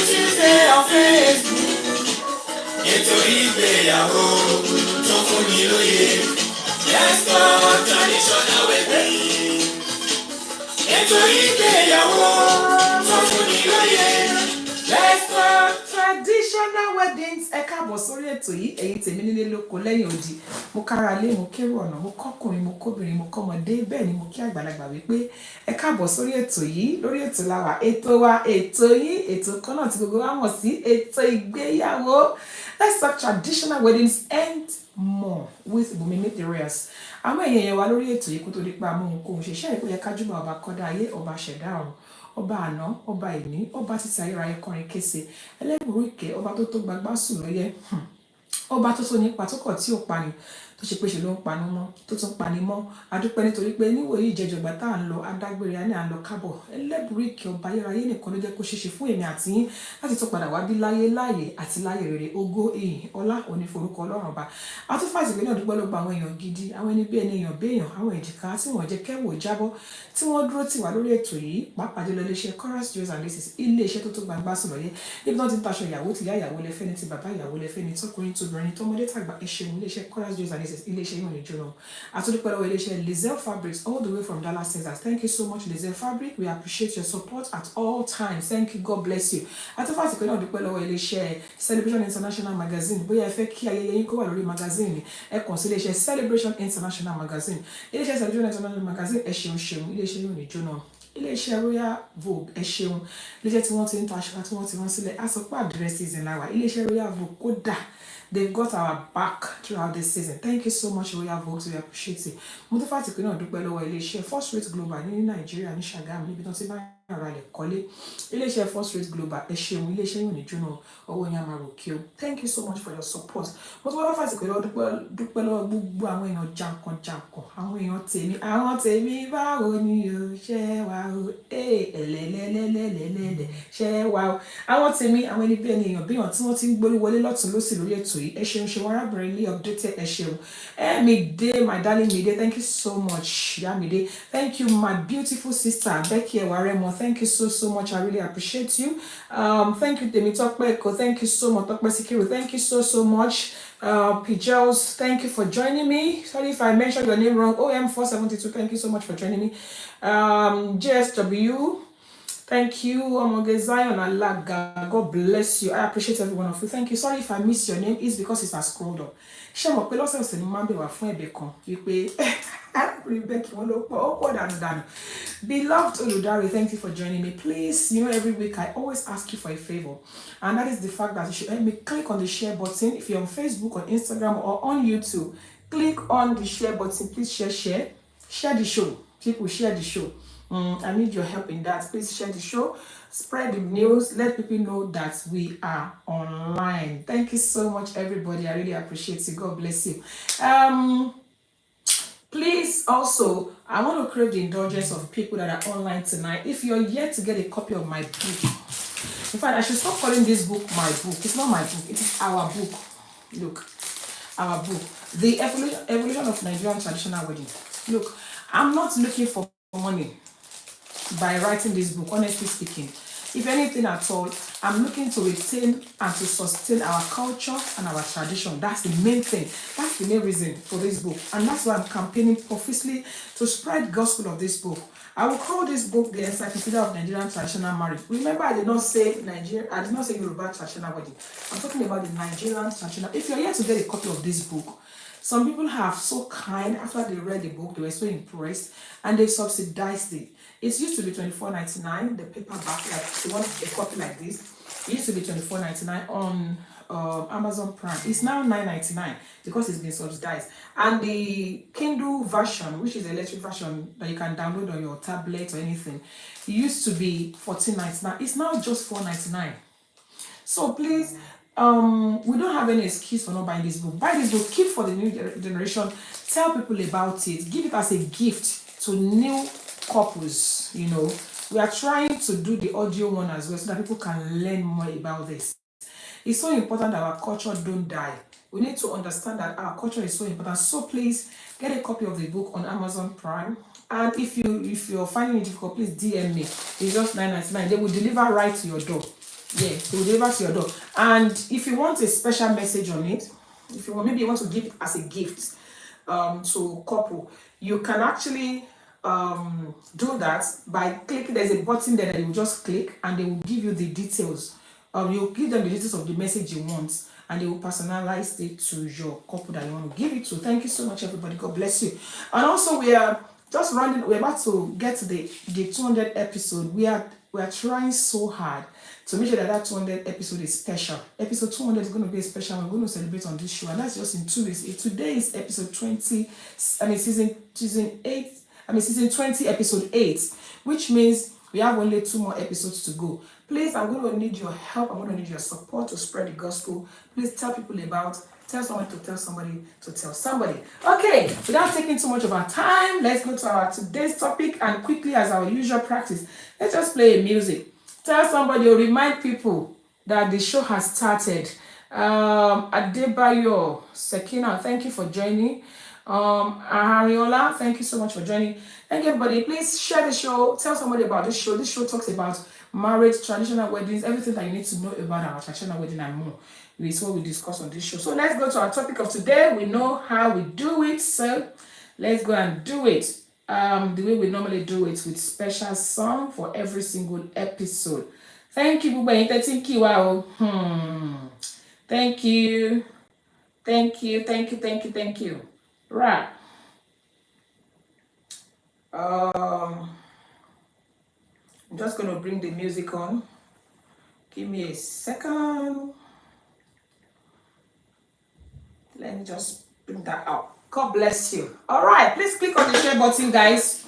Tuesday on Facebook. Ètò ìgbéyàwó tó fún ni lóye. Let's talk traditional wedding. Ètò ìgbéyàwó tó fún ni lóye. Let's talk traditional weddings. Ẹ káàbọ̀ sórí ètò yìí, ẹ̀yin tèmi nílé lóko lẹ́yìn odi. Mo kára lé, mo kérò ọ̀nà, mo kọ́kùnrin, mo kóbìnrin, mo kọ́mọdé, bẹ́ẹ̀ ni mo kí àgbàlagbà wípé ẹ káàbọ̀ sórí ètò yìí. Lórí ètò láwa, ètò wa, ètò yín, ètò kan náà tí gbogbo wa mọ̀ sí ètò ìgbéyàwó. Let's talk traditional weddings and more with Bùnmi Materials. Àwọn èèyàn yẹn wá lórí ètò yìí kó tó di pé amóhunkóhun ṣe ṣẹ́ ìpínlẹ̀ kájúbà ọba kọ́dá ayé, ọba ṣẹ̀dá ọ̀run, ọba àná, ọba ìní, ọba títí ayérayé kọrin kése, ẹlẹ́bùrú ìkẹ́, ọba tó tó gbagbá sùn lọ́yẹ́, ọba tó tó nípa tó kọ̀ tí ò pani, tó ṣe pé ṣe ló ń panu mọ́, tó tún pani mọ́. Adúpẹ́ nítorí pé níwòyí ìjẹjọba tá à ń lọ adágbére á ní à ń lọ kábọ̀. Ẹlẹ́bùrú ìkẹ́ ọba ayérayé nìkan ló jẹ́ kó ṣeéṣe fún èmi àti yín láti tún padà wá bí láyé láàyè àti láyé rere, ògo ìyìn ọlá òní forúkọ Ọlọ́run ọba. Atúfàsì pé náà dúpẹ́ ló gba àwọn èèyàn gidi, àwọn ẹni bí ẹni èèyàn béèyàn, àwọn èjìká tí wọ́n jẹ́ kẹ́wò jábọ́, tí wọ́n dúró tì wá lórí ètò yìí, pàápàá jùlọ iléeṣẹ́ Chorus Jewels and Laces, iléeṣẹ́ tó tó gbangba sùn lọ́yẹ́, níbi tí wọ́n ti ń taṣọ ìyàwó tìyá ìyàwó lẹ́fẹ́ ní ti bàbá ìyàwó lẹ́fẹ́ ní tọkùnrin tóbìnrin tọmọdé tàgbà. Ẹ ṣeun iléeṣẹ́ Chorus Jewels and Laces, iléeṣẹ́ yóò ní jóná. Àtúndúpẹ́ lọ́wọ́ iléeṣẹ́ Lizelle Fabrics all the way from Dallas, Texas. Thank you so much Lizelle Fabric, we appreciate your support at all times. Thank you, God bless you. Àtúfàsì pé náà dúpẹ́ lọ́wọ́ iléeṣẹ́ Celebration International Magazine. Bóyá ẹ fẹ́ kí ayẹyẹ yín kó wà lórí magazine ni, ẹ kàn sí iléeṣẹ́ Celebration International Magazine. Iléeṣẹ́ Celebration International Magazine, ẹ ṣeun ṣeun, iléeṣẹ́ yóò ní jóná. Iléeṣẹ́ Royal Vogue, ẹ ṣeun, iléeṣẹ́ tí wọ́n ti ń ta aṣọ tí wọ́n ti rán sílẹ̀, aṣọ pé àdírẹ́sì season láwà. Iléeṣẹ́ Royal Vogue kódà they've got our back throughout this season. Thank you so much Royal Vogue, we appreciate it. Mo tún fàtí pé náà dúpẹ́ lọ́wọ́ iléeṣẹ́ First Rate Global ní Nàìjíríà ní Ṣàgámù níbi tí wọ́n ti bá ara rẹ̀ kọ́lé. Iléeṣẹ́ First Rate Global, ẹ ṣeun, iléeṣẹ́ yóò ní jóná, owó yẹn á máa ròkè o. Thank you so much for your support. Mo tún wá fàtí pé náà dúpẹ́ lọ́wọ́ gbogbo àwọn èèyàn jàǹkànjàǹkàn, àwọn tèmi báwo ni o ṣẹ́ wa o, ẹ̀lẹ́lẹ́lẹ́lẹ́lẹ́lẹ́ ṣẹ́ wa o. Àwọn tèmi, àwọn ẹni bí ẹni èèyàn bí èèyàn tí wọ́n ti ń gbórí wọlé lọ́tún lósì lórí ètò yìí, ẹ ṣeun ṣe wọ́n arábìnrin ilé updated, ẹ ṣeun. Mide, my darling Mide, thank you so much. Yeah, Mide, thank you my beautiful sister Becky Ewaremo, thank you so much, I really appreciate you. Thank you Temi Tokpeko, thank you so much. Tokpe Sikiru, thank you so much. Pijels, thank you for joining me. Sorry if I mentioned your name wrong. OM472, thank you so much for joining me. JSW, thank you. Zion Alaga, God bless you. I appreciate every one of you. Thank you. Sorry if I missed your name. It's because it has scrolled up. Ṣé mo pé lọ́sẹ̀ ọ̀sẹ̀ ni mo máa ń bẹ̀ wá fún ẹ̀bẹ̀ kan wípé Rebecca wọn ló pọ̀ dànù. Beloved Oludare, thank you for joining me. Please, every week I always ask you for a favor, and that is the fact that you should help me click on the share button. If you're on Facebook, on Instagram, or on YouTube, click on the share button. Please share the show. People share the show. I need your help in that. Please share the show, spread the news, let people know that we are online. Thank you so much, everybody. I really appreciate you. God bless you. Please also, I want to crave the indulgence of people that are online tonight. If you're yet to get a copy of my book, in fact, I should stop calling this book my book. It's not my book, it is our book. Look, our book, The Evolution of Nigerian Traditional Wedding. Look, I'm not looking for money by writing this book, honestly speaking. If anything at all, I'm looking to retain and to sustain our culture and our tradition. That's the main thing. That's the main reason for this book. And that's why I'm campaigning profusely to spread gospel of this book. I will call this book the Encyclopedia of Nigerian Traditional Marriage. Remember, I did not say Yoruba traditional wedding. I'm talking about the Nigerian traditional. If you're here to get a copy of this book, some people have so kind after they read the book, they were so impressed, and they subsidized it. It used to be $24.99, the paperback, like the one, a copy like this. It used to be $24.99 on Amazon Prime. It's now $9.99 because it's been subsidized. And the Kindle version, which is the electric version that you can download on your tablet or anything, it used to be $14.99. It's now just $4.99. So please, we don't have any excuse for not buying this book. Buy this book, keep for the new generation, tell people about it, give it as a gift to new couples. We are trying to do the audio one as well so that people can learn more about this. It's so important that our culture don't die. We need to understand that our culture is so important. So please get a copy of the book on Amazon Prime. And if you're finding it difficult, please DM me. It's just $9.99. They will deliver right to your door. Yeah, they will deliver to your door. And if you want a special message on it, if you want, maybe you want to give it as a gift to couple, you can actually do that by clicking. There's a button there that you just click, and they will give you the details. You give them the details of the message you want, and they will personalize it to your couple that you want to give it to. Thank you so much, everybody. God bless you. And also, we are just running. We're about to get to the 200 episode. We are trying so hard to make sure that 200 episode is special. Episode 200 is going to be a special one. We're going to celebrate on this show, and that's just in 2 weeks. Today is episode 20. Season 8. Season 20, episode 8, which means we have only 2 more episodes to go. Please, I'm going to need your help. I'm going to need your support to spread the gospel. Please tell people about. Tell somebody to tell somebody to tell somebody. Okay, without taking too much of our time, let's go to our today's topic, and quickly, as our usual practice, let's just play music. Tell somebody or remind people that the show has started. Adebayo, Sekina, thank you for joining. Ariola, thank you so much for joining. Thank you, everybody. Please share the show. Tell somebody about this show. This show talks about marriage, traditional weddings, everything that you need to know about our traditional wedding and more. It's what we discuss on this show. So let's go to our topic of today. We know how we do it, so let's go and do it. The way we normally do it, with special song for every single episode. Thank you, Buba. Thank you. Wow. Thank you. Thank you. Thank you. Thank you. Thank you. Right. I'm just going to bring the music on. Give me a second. Let me just bring that up. God bless you. All right, please click on the share button, guys.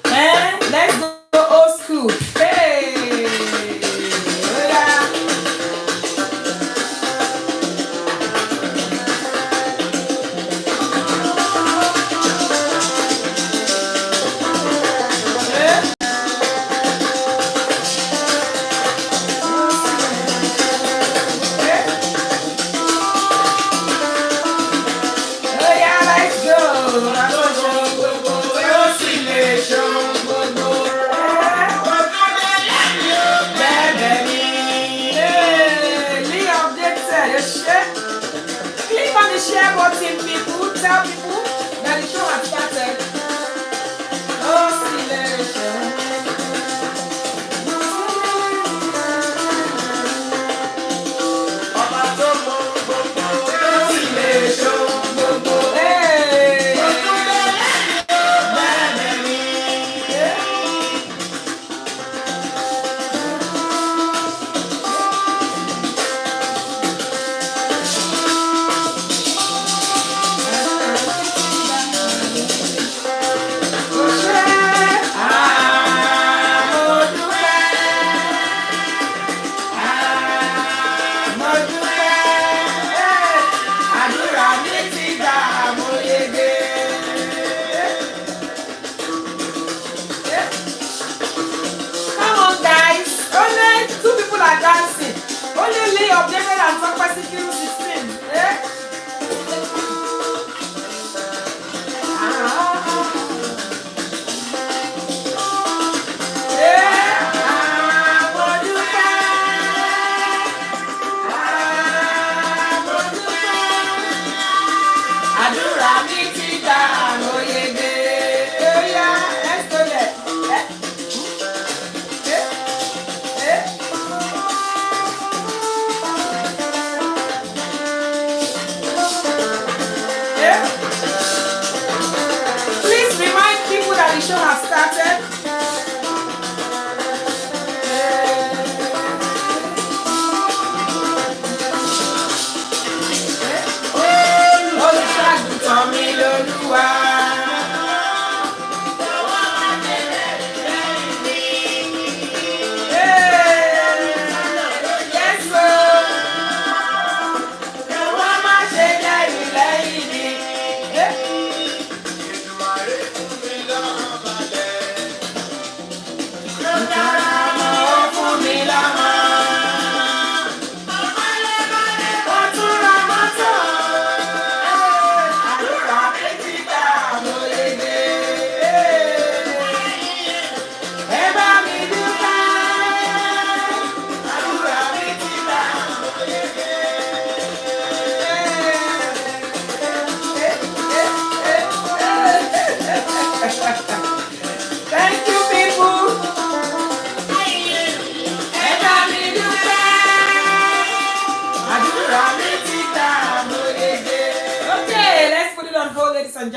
And let's go old school. Hey! Share button, people. Tell people that the show has started.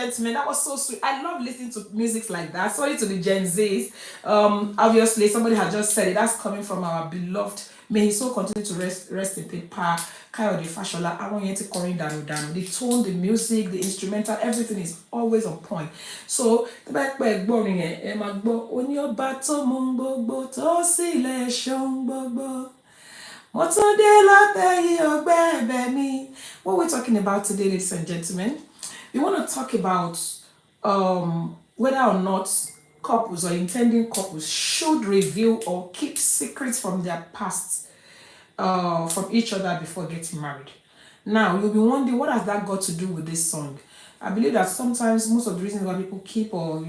gentlemen, that was so sweet. I love listening to music like that. Sorry to the Gen Zs. Obviously, somebody had just said it. That's coming from our beloved. May he so continue to rest in peace. Kayode Fashola, I want you to call down. The tone, the music, the instrumental, everything is always on point. So, the back boring ẹ máa gbọ́ oní ọba tó mú gbogbo tó sì lè ṣohun gbogbo. What we're talking about today, ladies and gentlemen, we want to talk about whether or not couples or intending couples should reveal or keep secrets from their past from each other before getting married. Now, you'll be wondering, what has that got to do with this song? I believe that sometimes most of the reasons why people keep or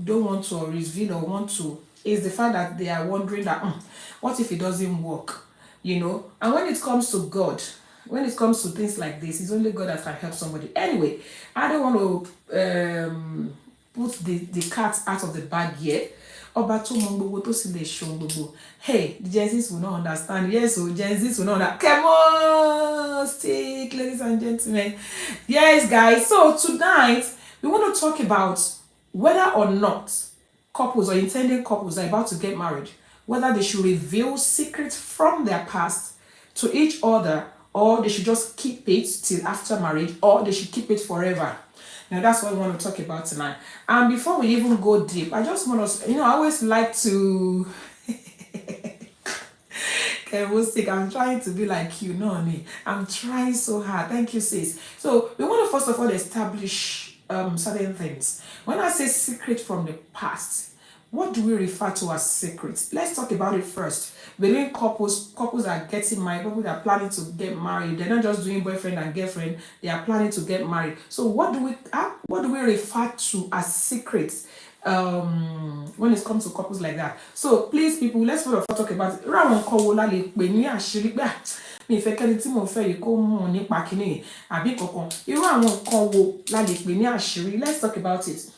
don't want to reveal or want to is the fact that they are wondering that what if it doesn't work? And when it comes to God, when it comes to things like this, it's only God that can help somebody. Anyway, I don't want to put the cat out of the bag yet. Hey, the Gen Zs will not understand. Yes, so Gen Zs will not understand. Come on, stick, ladies and gentlemen. Yes, guys. So tonight, we want to talk about whether or not couples or intending couples are about to get married, whether they should reveal secrets from their past to each other, or they should just keep it till after marriage, or they should keep it forever. Now that's what we want to talk about tonight. And before we even go deep, I just want to, I always like to I'm trying to be like you, no, I'm trying so hard. Thank you, sis. So we want to first of all establish certain things. When I say secret from the past, what do we refer to as secrets? Let's talk about it first. Between couples are getting married, people that are planning to get married. They're not just doing boyfriend and girlfriend. They are planning to get married. So what do we refer to as secrets when it comes to couples like that? So please, people, let's first talk about it. Mi fẹ́ kẹ́ni tí mo fẹ́ yìí kó mọ̀ nípa kíní àbí kankan. Irú àwọn nǹkan wo la lè pè ní àṣírí? Let's talk about it.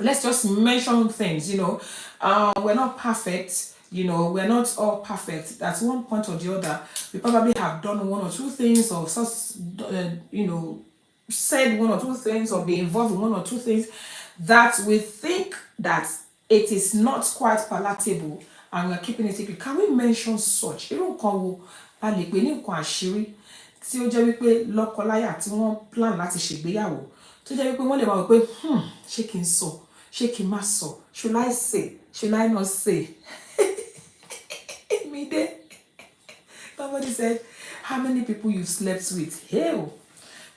Let's just mention things, we're not perfect, we're not all perfect. At one point or the other, we probably have done one or two things or said one or two things or be involved in one or two things that we think that it is not quite palatable and we're keeping it secret. Can we mention such? Irú nǹkan wo la lè pè ní nǹkan àṣírí tí ó jẹ́ wípé lọ́kọláya tí wọ́n plan láti ṣègbéyàwó tó jẹ́ wípé wọ́n lè máa wò pé ṣé kí n sọ, ṣé kí n má sọ, should I say, should I not say? Me there. Somebody said, how many people you slept with? Hell.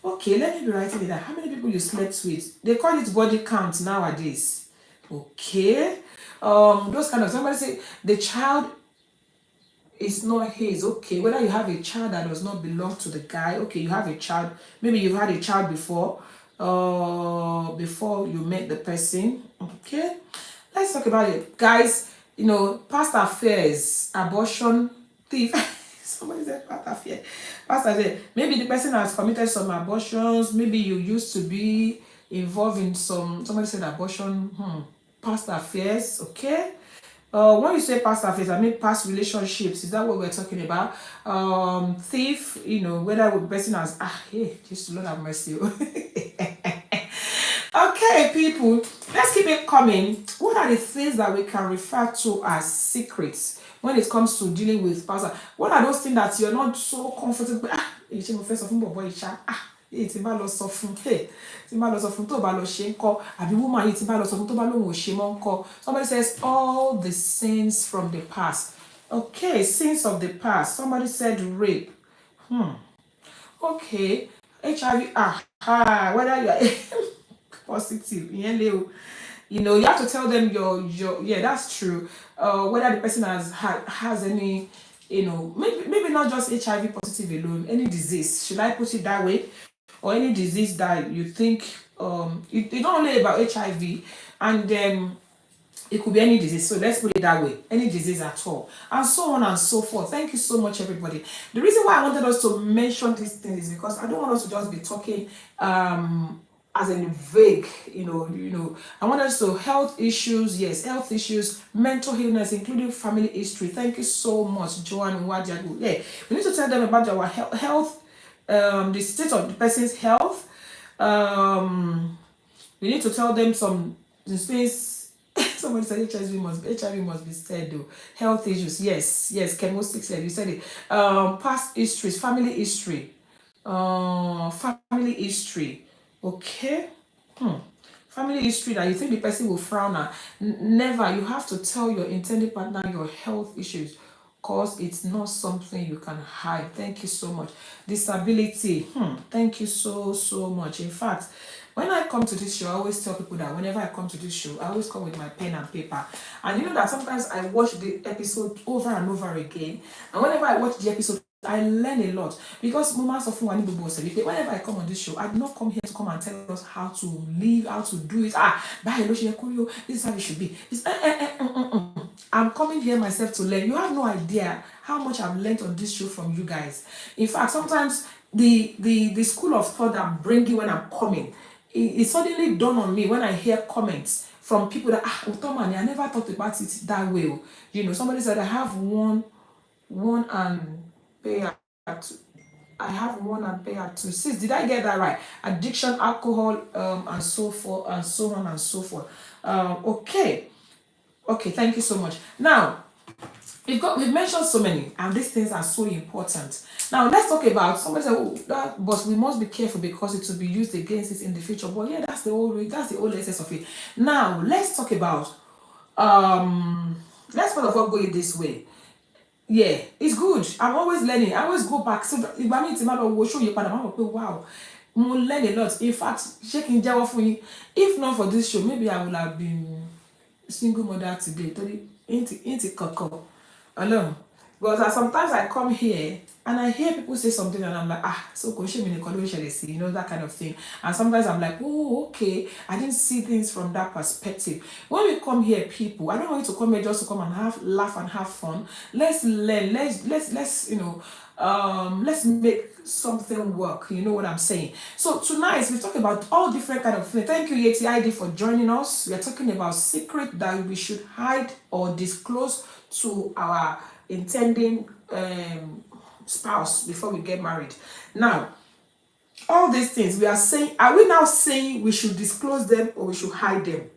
Okay, let me be writing it down. How many people you slept with? They call it body count nowadays. Okay. Those kind of, somebody say the child is not his. Okay, whether you have a child that does not belong to the guy. Okay, you have a child. Maybe you've had a child before you met the person. Okay, let's talk about it, guys. Past affairs, abortion, thief. Somebody said past affair. Past affair. Maybe the person has committed some abortions. Maybe you used to be involved in somebody said abortion. Past affairs. Okay. When you say past affairs, I mean past relationships. Is that what we're talking about? Thief, whether the person has hey, just Lord have mercy. Okay, people, let's keep it coming. What are the things that we can refer to as secrets when it comes to dealing with past? What are those things that you're not so comfortable? Tí bá lọ sọ fún tó bá lọ ṣe ńkọ́ àbí woman yìí tí bá lọ sọ fún tó bá lóun ò ṣe mọ́ ńkọ́. Somebody says all the sins from the past. Okay, sins of the past. Somebody said rape. Okay, HIV. Whether you are positive, you have to tell them your yeah, that's true. Whether the person has any, maybe not just HIV positive alone, any disease. Should I put it that way? Or any disease that you think it's not only about HIV, and it could be any disease. So let's put it that way, any disease at all, and so on and so forth. Thank you so much, everybody. The reason why I wanted us to mention these things is because I don't want us to just be talking as in vague, I want us to health issues, yes, health issues, mental illness, including family history. Thank you so much, Joanne Wajagu. Yeah, we need to tell them about our health, the state of the person's health, We need to tell them some things. Somebody said HIV must be said though. Health issues, yes. Chemostic said, you said it. Past histories, family history, family history. Okay. Family history that you think the person will frown at. Never. You have to tell your intended partner your health issues, because it's not something you can hide. Thank you so much. Disability. Thank you so much. In fact, when I come to this show, I always tell people that whenever I come to this show, I always come with my pen and paper. And you know that sometimes I watch the episode over and over again. And whenever I watch the episode, I learn a lot, because moments of whenever I come on this show, I do not come here to come and tell us how to live, how to do it. This is how it should be. I'm coming here myself to learn. You have no idea how much I've learned on this show from you guys. In fact, sometimes the school of thought I'm bringing when I'm coming, it suddenly dawned on me when I hear comments from people that Utomani, I never thought about it that way. You know, somebody said I have one and pay at I have one and pay at two. Sis, did I get that right? Addiction, alcohol, and so forth, and so on and so forth. Okay, thank you so much. Now, we've mentioned so many, and these things are so important. Now, let's talk about somebody said, but we must be careful because it will be used against us in the future. But yeah, that's the whole essence of it. Now, let's talk about let's first of all go it this way. Yeah, it's good. I'm always learning. I always go back. So if I mean tomorrow, we'll show you wow. We'll learn a lot. In fact, shaking Jawa for you. If not for this show, maybe I would have been single mother today. Ain't cocoa alone. But sometimes I come here and I hear people say something and I'm like, so you know, that kind of thing. And sometimes I'm like, oh, okay, I didn't see things from that perspective. When we come here, people, I don't want you to come here just to come and laugh and have fun. Let's learn. Let's you know, let's make something work. You know what I'm saying? So tonight we talk about all different kind of things. Thank you, ETO IGBEYAWO, for joining us. We are talking about secret that we should hide or disclose to our intending spouse before we get married. Now, all these things we are saying, are we now saying we should disclose them or we should hide them?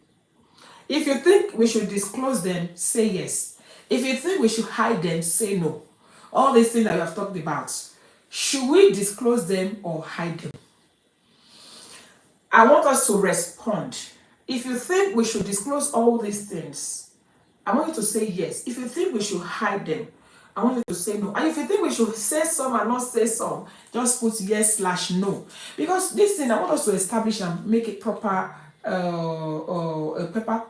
If you think we should disclose them, say yes. If you think we should hide them, say no. All these things that we have talked about, should we disclose them or hide them? I want us to respond. If you think we should disclose all these things, I want you to say yes. If you think we should hide them, I want you to say no. And if you think we should say some and not say some, just put yes/no. Because this thing, I want us to establish and make it proper,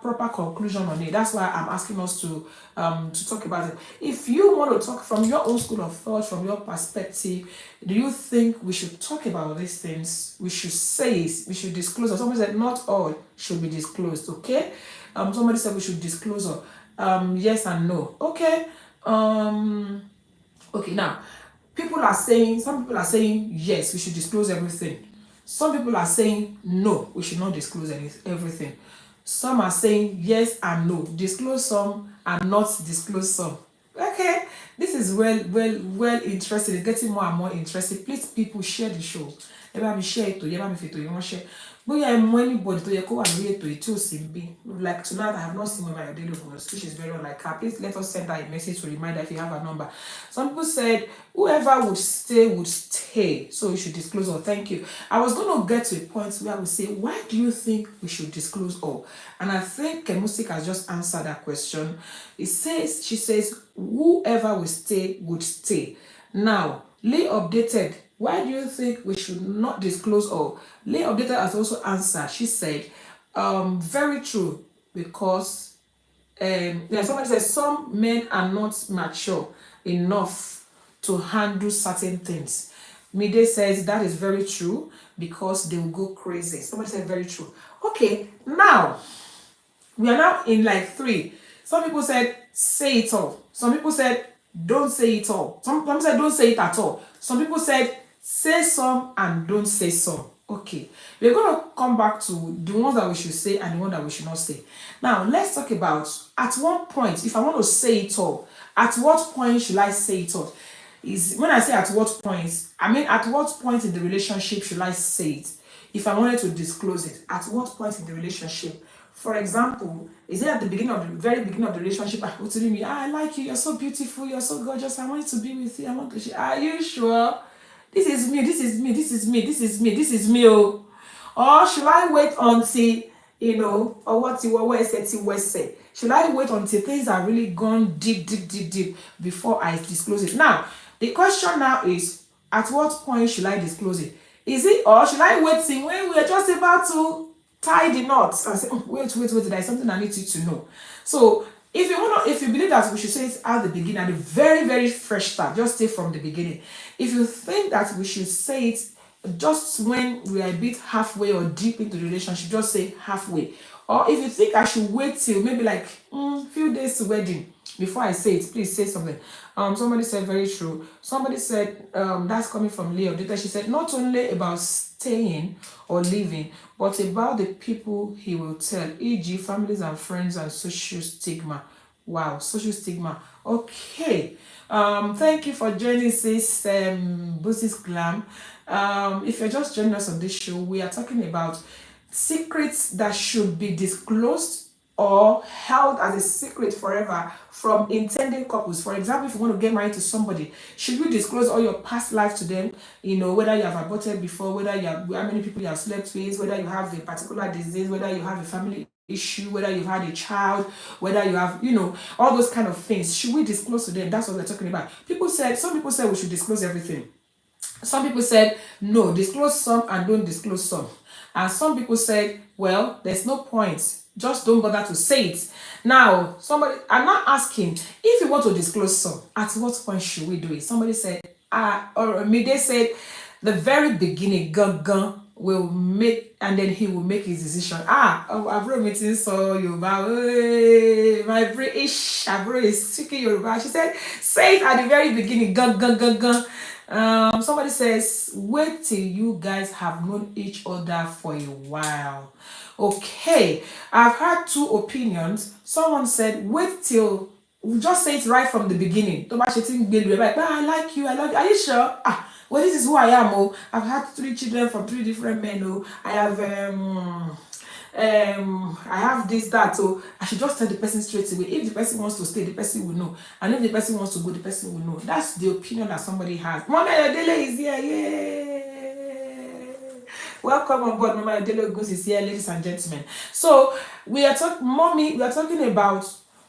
proper conclusion on it. That's why I'm asking us to talk about it. If you want to talk from your own school of thought, from your perspective, do you think we should talk about these things? We should say it. We should disclose. Or somebody said not all should be disclosed. Okay. Somebody said we should disclose. Yes and no. Okay. Okay, now some people are saying yes, we should disclose everything. Some people are saying no, we should not disclose everything. Some are saying yes and no, disclose some and not disclose some. Okay, this is well interesting. It's getting more and more interesting. Please, people, share the show. Everybody share it. Everybody share. But anybody to go and read to it too, like tonight, I have not seen my daily voice, which is very unlike. Please let us send her a message to remind her if you have a number. Some people said whoever would stay. So you should disclose all. Thank you. I was going to get to a point where I would say, why do you think we should disclose all? And I think Kemusik has just answered that question. She says, whoever would stay. Now, Lee updated. Why do you think we should not disclose all? Lee Updated has also answered. She said, very true, because somebody says some men are not mature enough to handle certain things. Mide says that is very true because they will go crazy. Somebody said very true. Okay, now we are now in like 3. Some people said say it all. Some people said don't say it all. Some people said don't say it at all. Some people said say some and don't say some. Okay, we're going to come back to the ones that we should say and the one that we should not say. Now, let's talk about at what point, if I want to say it all, at what point should I say it all? When I say at what point, I mean at what point in the relationship should I say it? if I wanted to disclose it, at what point in the relationship? For example, is it at the beginning of the very beginning of the relationship? I was telling me, I like you, you're so beautiful, you're so gorgeous, I want to be with you, I want to share. Are you sure? This is me, this is me, this is me, this is me, this is me. Oh. Or should I wait until, or what you were say? Should I wait until things are really gone deep, deep, deep, deep before I disclose it? Now, the question now is, at what point should I disclose it? Is it, or should I wait till when we're just about to tie the knots and say, wait, there's something I need you to know. So if you believe that we should say it at the beginning, at the very, very fresh start, just say from the beginning. If you think that we should say it just when we are a bit halfway or deep into the relationship, just say halfway. Or if you think I should wait till maybe like few days to wedding before I say it, please say something. Somebody said very true. Somebody said that's coming from Leo. She said not only about staying or leaving, but about the people he will tell, e.g., families and friends and social stigma. Wow, social stigma. Okay. Thank you for joining this Business Glam. If you're just joining us on this show, we are talking about secrets that should be disclosed or held as a secret forever from intending couples. For example, if you want to get married to somebody, should you disclose all your past life to them? Whether you have aborted before, whether you have, how many people you have slept with, whether you have a particular disease, whether you have a family issue, whether you've had a child, whether you have, all those kind of things. Should we disclose to them? That's what we're talking about. Some people said we should disclose everything. Some people said, no, disclose some and don't disclose some. And some people said, well, there's no point. Just don't bother to say it. Now, I'm not asking, if you want to disclose some, at what point should we do it? Somebody said, they said, the very beginning, gun will make, and then he will make his decision. I've wrote meeting, so Yoruba, my British, Abro is speaking Yoruba. She said, say it at the very beginning, gun. Somebody says, wait till you guys have known each other for a while. Okay, I've heard two opinions. Someone said, wait till, just say it right from the beginning. Like, I like you, I love you. Are you sure? Well, this is who I am. Oh, I've had 3 children from 3 different men. Oh, I have this, that. So I should just tell the person straight away. If the person wants to stay, the person will know. And if the person wants to go, the person will know. That's the opinion that somebody has. Mama Yodele is here. Yay! Welcome on board. Mama Yodele Goose is here, ladies and gentlemen. So we are talking about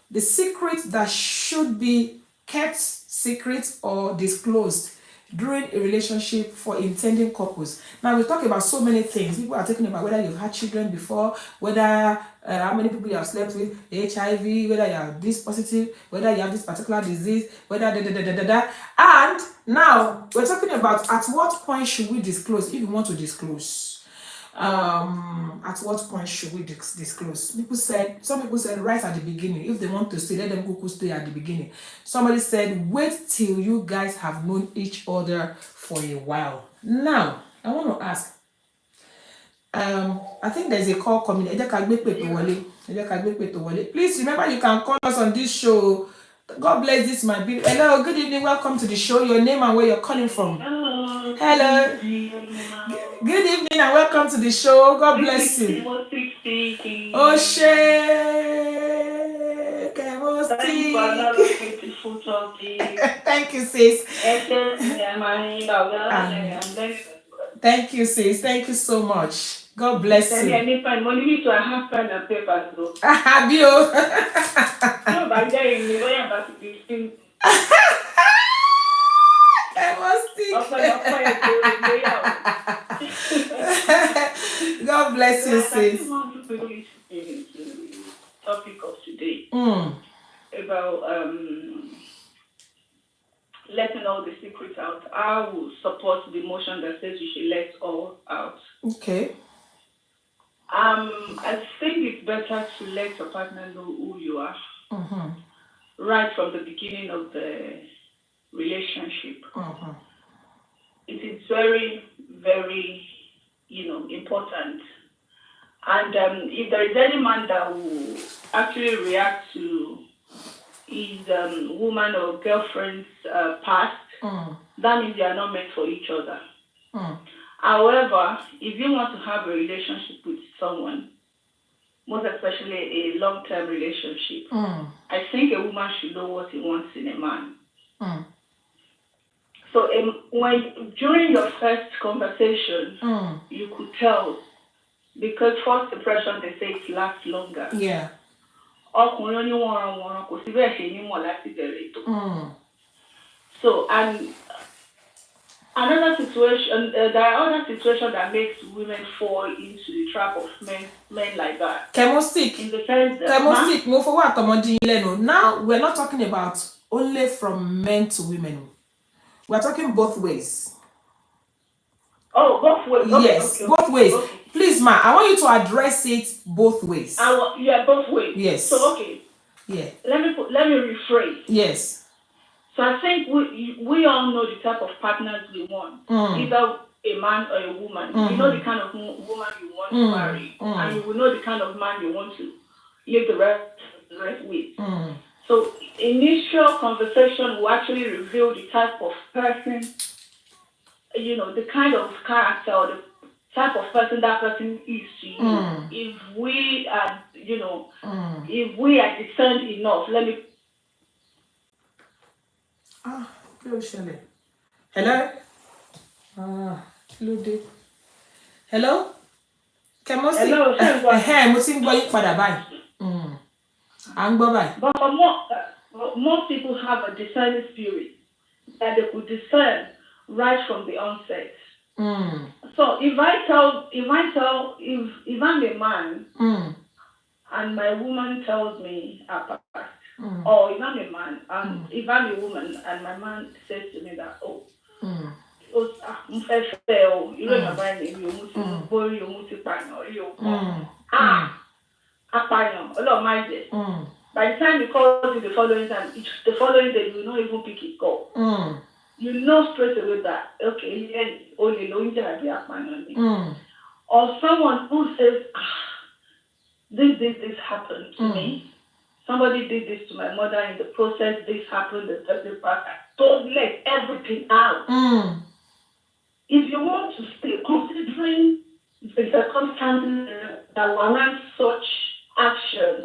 the secret that should be kept secret or disclosed during a relationship for intending couples. Now we talk about so many things. People are talking about whether you've had children before, whether how many people you have slept with, HIV, whether you are this positive, whether you have this particular disease, whether And now we're talking about at what point should we disclose if you want to disclose. At what point should we disclose? Some people said right at the beginning. If they want to stay, let them go stay at the beginning. Somebody said wait till you guys have known each other for a while. Now I want to ask, I think there's a call coming. Please remember you can call us on this show. God bless this my beauty. Hello, good evening, welcome to the show. Your name and where you're calling from. Hello. Good evening and welcome to the show. God bless you. Oh, thank you, sis. Thank you, sis. Thank you so much. God bless you. Anytime, money need to have pen and paper, though. Have you? No, but there in the way about it. I was thinking. God bless you, sis. I want to go into the topic of today about letting all the secrets out. I will support the motion that says you should let all out. Okay. I think it's better to let your partner know who you are right from the beginning of the relationship. It is very, very, important. And if there is any man that will actually react to his woman or girlfriend's past, that means they are not meant for each other. However, if you want to have a relationship with someone, most especially a long-term relationship, I think a woman should know what he wants in a man. So when during your first conversation, you could tell, because first impression, they say it lasts longer. Yeah. So, and another situation, there are other situations that makes women fall into the trap of men like that. Chemostic. In the sense that now we're not talking about only from men to women. We're talking both ways. Oh, both ways. Okay, yes, both ways. Okay. Please, ma, I want you to address it both ways. Yeah, both ways. Yes. So okay. Yeah. Let me rephrase. Yes. So I think we all know the type of partners we want, either a man or a woman. You know the kind of woman you want to marry, and you will know the kind of man you want to live the rest with. So initial conversation will actually reveal the type of person, the kind of character or the type of person that person is to you. If we are, if we are discerned enough, let me. Hello? Hello? Hello? But for most people have a discerning spirit that they could discern right from the onset. So if I'm a man and my woman tells me apart, or if I'm a man and if I'm a woman and my man says to me that you don't know my name, by the time he calls you the following day, you will not even pick his call. You know straight away that, okay, or someone who says, this happened to me. Somebody did this to my mother. In the process, this happened. The person passed. Don't let everything out. If you want to stay, considering the circumstances that warrant such action,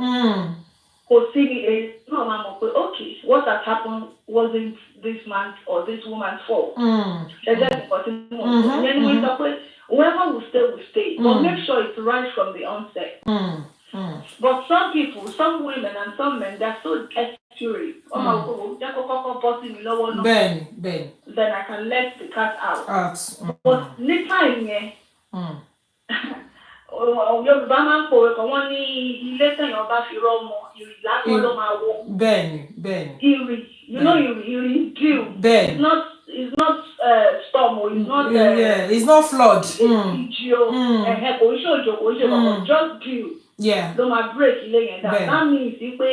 okay, what has happened wasn't this man's or this woman's fault. Whoever will stay. But make sure it's right from the onset. But some women and some men, they're so desperate. Then I can let the cat out. But later in here, Yorùbá máa ń pòwe kan wọ́n ní ilé téèyàn bá fi rọ́mọ ìrì lásán ló máa wọ̀. Bẹ́ẹ̀ni. Ìrì, ìrì is dew. It's not storm or it's not. It's not flood. Ìjì o, kò ń ṣòjò kò ń ṣe kọ̀ọ̀kan, just dew. Ló máa break ilé yẹn down. That means pé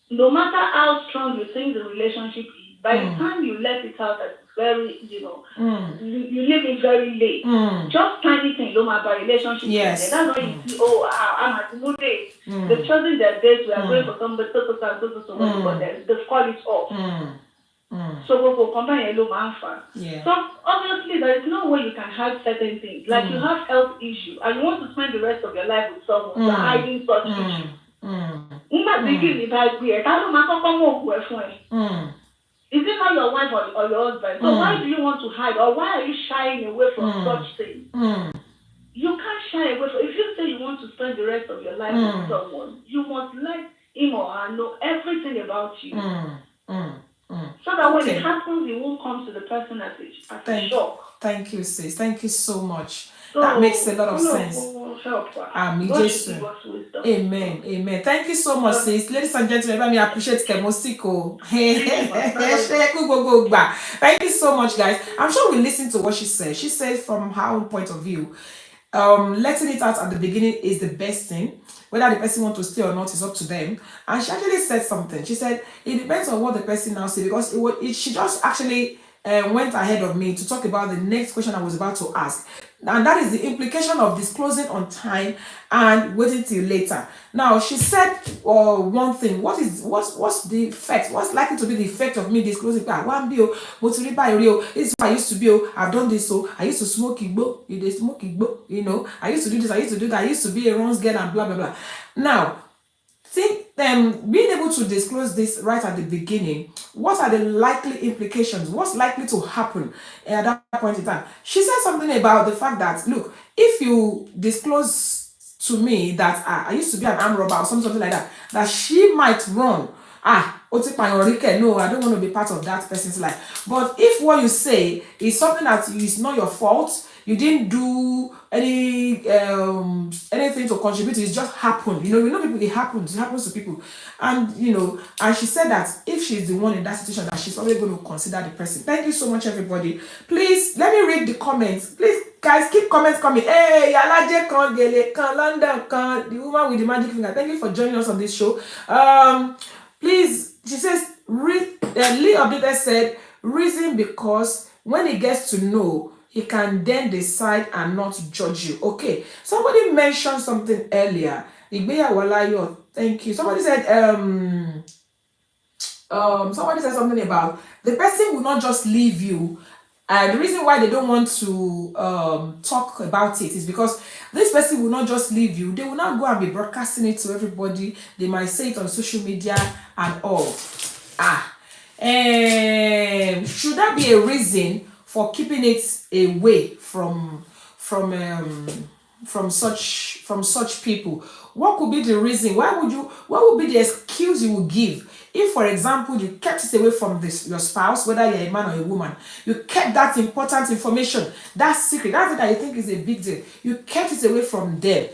no matter how strong you think the relationship is, by the time you let it out, it's very, you leave it very late. Just tiny thing, by relationship. Yes. That's why you see, I'm at no date. They've chosen their dates, we are going for somebody, so, but they've called it off. So we'll combine yellow manfa. So obviously there is no way you can hide certain things. Like you have health issue and you want to spend the rest of your life with someone, you're hiding such issue. Is it not your wife or your husband? So why do you want to hide, or why are you shying away from such things? You can't shy away from. If you say you want to spend the rest of your life with someone, you must let him or her know everything about you. So that when it happens, it won't come to the person as a shock. Thank you, sis. Thank you so much. That makes a lot of sense. Amen. Thank you so much, sis. Ladies and gentlemen, let me appreciate Kemosiko. Thank you so much, guys. I'm sure we listen to what she said. She said from her own point of view, letting it out at the beginning is the best thing. Whether the person wants to stay or not is up to them. And she actually said something. She said it depends on what the person now says, because she just actually went ahead of me to talk about the next question I was about to ask, and that is the implication of disclosing on time and waiting till later. Now, she said one thing. What's the effect? What's likely to be the effect of me disclosing? One bill, this is what I used to be. I've done this. So I used to smoke igbo. You smoke igbo. You know, I used to do this. I used to do that. I used to be a runs girl and blah blah blah. Now, think being able to disclose this right at the beginning, what are the likely implications? What's likely to happen at that point in time? She said something about the fact that, look, if you disclose to me that I used to be an armed robber or something like that she might run. No, I don't want to be part of that person's life. But if what you say is something that is not your fault, you didn't do anything to contribute, it just happened. You know people, it happens to people. And and she said that if she's the one in that situation, that she's probably going to consider the person. Thank you so much, everybody. Please let me read the comments. Please, guys, keep comments coming. Hey, Yalaje kan Gele kan London kan, the woman with the magic finger. Thank you for joining us on this show. Please, she says, Lee Updated said, reason because when he gets to know, he can then decide and not judge you. Okay, somebody mentioned something earlier. Igbeyawo Layo, thank you. Somebody said something about the person will not just leave you. And the reason why they don't want to talk about it is because this person will not just leave you. They will not go and be broadcasting it to everybody. They might say it on social media and all. Should that be a reason for keeping it away from such people? What could be the reason? What would be the excuse you would give if, for example, you kept it away from your spouse, whether you're a man or a woman? You kept that important information, that secret, that thing that you think is a big deal, you kept it away from them.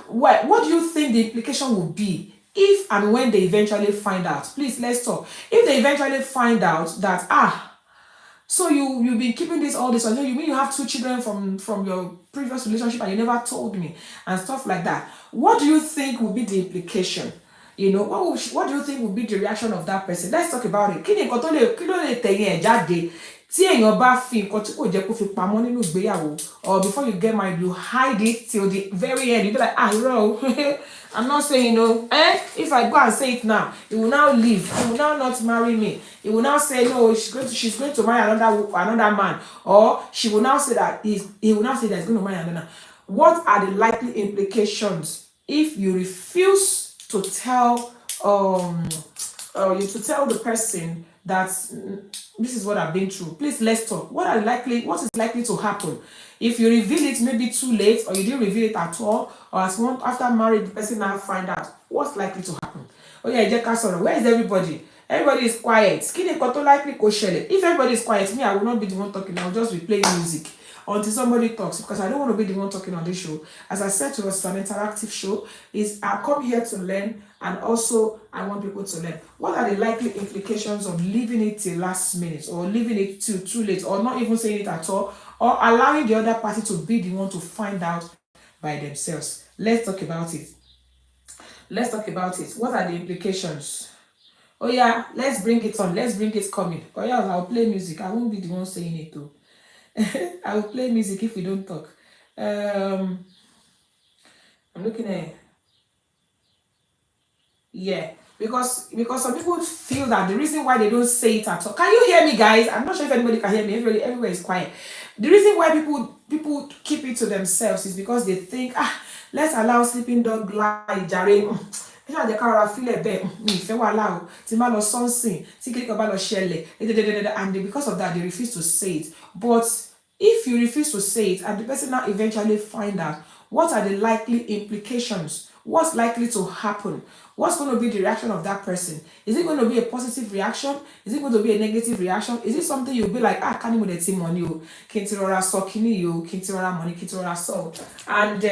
What do you think the implication would be if and when they eventually find out? Please, let's talk. If they eventually find out that so you've been keeping this all this while. You mean you have 2 children from your previous relationship and you never told me and stuff like that? What do you think would be the implication? What do you think would be the reaction of that person? Let's talk about it. Kí nǹkan tó lè tẹ̀yìn ẹ̀ jáde tí èèyàn bá fi nǹkan tí kò jẹ́ kó fi pamọ́ nínú ìgbéyàwó, or before you get married, you hide it till the very end. You be like, I'm not saying no. If I go and say it now, he will now leave. He will now not marry me. He will now say no. She's going to marry another man, or she will now say that he will now say that he's going to marry another. What are the likely implications if you refuse to tell the person that this is what I've been through? Please, let's talk. What is likely to happen if you reveal it maybe too late, or you didn't reveal it at all, or after marriage the person now find out? What's likely to happen? Where is everybody? Everybody is quiet. If everybody is quiet, me, I will not be the one talking. I will just be playing music until somebody talks, because I don't want to be the one talking on this show. As I said to us, it's an interactive show. I come here to learn, and also I want people to learn. What are the likely implications of leaving it till last minute, or leaving it till too late, or not even saying it at all, or allowing the other party to be the one to find out by themselves? Let's talk about it. What are the implications? Oh yeah, let's bring it on. Let's bring it coming. Oh yeah, I'll play music. I won't be the one saying it though. I will play music if we don't talk. I'm looking at because some people feel that the reason why they don't say it at all. Can you hear me, guys? I'm not sure if anybody can hear me. Everywhere is quiet. The reason why people keep it to themselves is because they think, let's allow sleeping dog lie jare. And because of that, they refuse to say it. But if you refuse to say it and the person now eventually find out, what are the likely implications? What's likely to happen? What's going to be the reaction of that person? Is it going to be a positive reaction? Is it going to be a negative reaction? Is it something you'll be like, can't even let money, kintirora so kini yo, kintirora money, kintirora so. And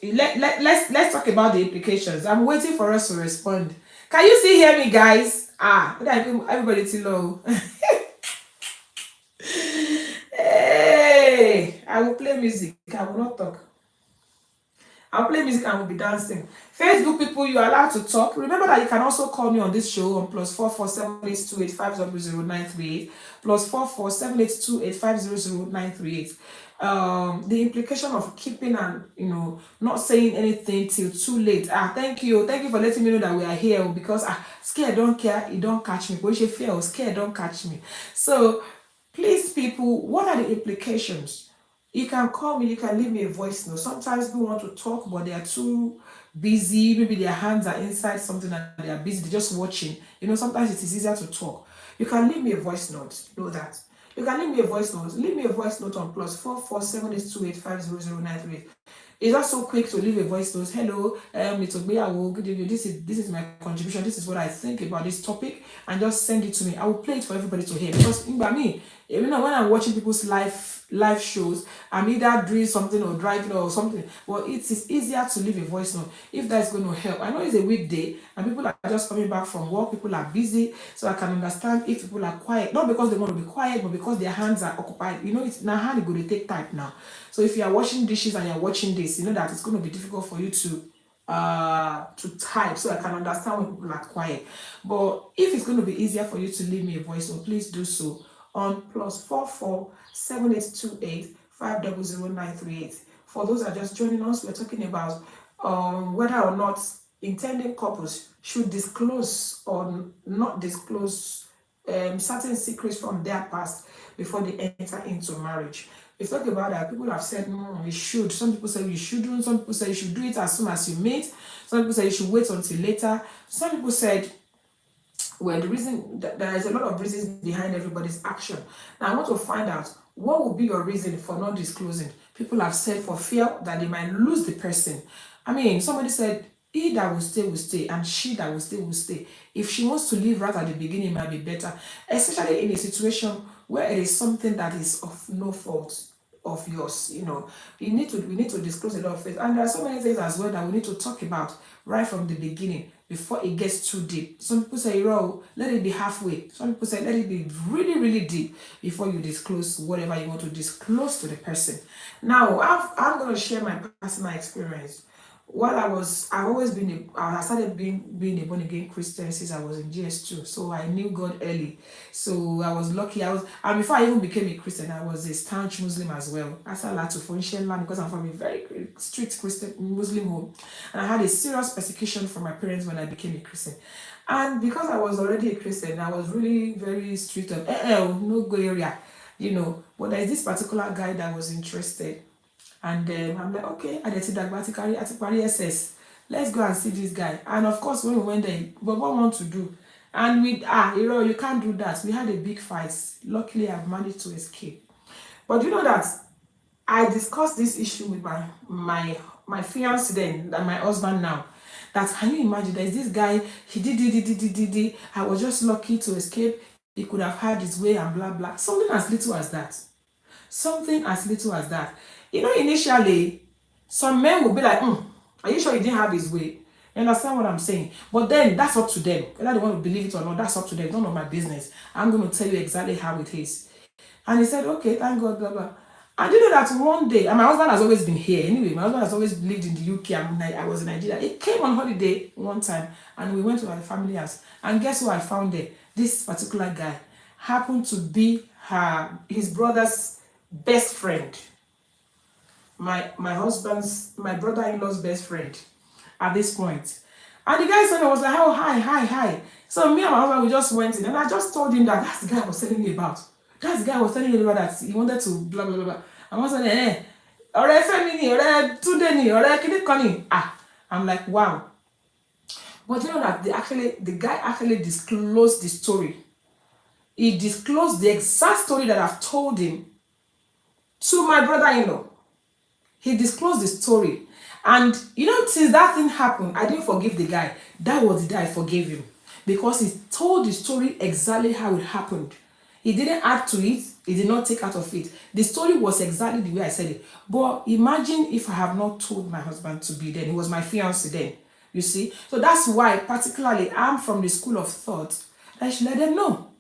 let's talk about the implications. I'm waiting for us to respond. Can you still hear me, guys? Everybody too low. Hey, I will play music. I will not talk. I'll play music and we'll be dancing. Facebook people, you are allowed to talk. Remember that you can also call me on this show on +447828500938 +447828500938. The implication of keeping and not saying anything till too late. Thank you for letting me know that we are here, because scared don't care, it don't catch me. But you fear or scared don't catch me. So please people, what are the implications? You can call me, you can leave me a voice note. Sometimes people want to talk, but they are too busy. Maybe their hands are inside something and they are busy, they're just watching. Sometimes it is easier to talk. You can leave me a voice note. Know that. You can leave me a voice note. Leave me a voice note on +447828500938. It's not so quick to leave a voice note. Hello, it's Ogbeyawo. Good evening. This is my contribution. This is what I think about this topic, and just send it to me. I will play it for everybody to hear, because by me, when I'm watching people's live shows, I'm either doing something or driving or something. Well, it is easier to leave a voice note if that's going to help. I know it's a weekday and people are just coming back from work. People are busy, so I can understand if people are quiet, not because they want to be quiet, but because their hands are occupied. It's now how going to take time now. So if you are washing dishes and you're watching this, you know that it's going to be difficult for you to type, so I can understand when people are quiet. But if it's going to be easier for you to leave me a voice note, please do so on +447828500938. For those that are just joining us, we're talking about whether or not intending couples should disclose or not disclose certain secrets from their past before they enter into marriage. We talk about that. People have said we should. Some people say you shouldn't. Some people say you should do it as soon as you meet. Some people say you should wait until later. Some people said, well, the reason there is a lot of reasons behind everybody's action. Now I want to find out what would be your reason for not disclosing. People have said for fear that they might lose the person. I mean, somebody said he that will stay, and she that will stay. If she wants to leave right at the beginning, it might be better, especially in a situation where it is something that is of no fault of yours. We need to disclose a lot of things, and there are so many things as well that we need to talk about right from the beginning before it gets too deep. Some people say, let it be halfway. Some people say, let it be really, really deep before you disclose whatever you want to disclose to the person. Now, I'm going to share my personal experience. While I started being a born again Christian since I was in GS2, so I knew God early. So I was lucky. And before I even became a Christian, I was a staunch Muslim as well. I started to function because I'm from a very strict Christian Muslim home, and I had a serious persecution from my parents when I became a Christian. And because I was already a Christian, I was really very strict on no go area, But there is this particular guy that was interested. And I'm like, okay, I did that SS. Let's go and see this guy. And of course, when we went there, but what want to do? And we you can't do that. We had a big fight. Luckily, I've managed to escape. But you know that I discussed this issue with my fiancé then, and my husband now. That, can you imagine? There's this guy. He did. I was just lucky to escape. He could have had his way and blah blah. Something as little as that. Initially, some men will be like, are you sure he didn't have his way? You understand what I'm saying? But then that's up to them. Whether they want to believe it or not, that's up to them. None of my business. I'm going to tell you exactly how it is. And he said, okay, thank God, blah, blah. And you know that one day, and my husband has always been here. Anyway, my husband has always lived in the UK. I was in Nigeria. He came on holiday one time, and we went to our family house. And guess who I found there? This particular guy happened to be his brother's best friend. My brother-in-law's best friend at this point. And the guy said, I was like, oh, hi. So me and my husband, we just went in, and I just told him that that's the guy I was telling you about. That's the guy I was telling you about, that he wanted to blah, blah, blah. And I was like, ọ̀rẹ́ Fẹ́mi ni, ọ̀rẹ́ Túndé ni, ọ̀rẹ́ kíní kan ni. I'm like, wow. But you know that the guy actually disclosed the story. He disclosed the exact story that I've told him to my brother-in-law. He disclosed the story. And since that thing happened, I didn't forgive the guy. That was the day I forgave him. Because he told the story exactly how it happened. He didn't add to it. He did not take out of it. The story was exactly the way I said it. But imagine if I have not told my husband to be there. He was my fiancé then. You see? So that's why, particularly, I'm from the school of thought that I should let them know.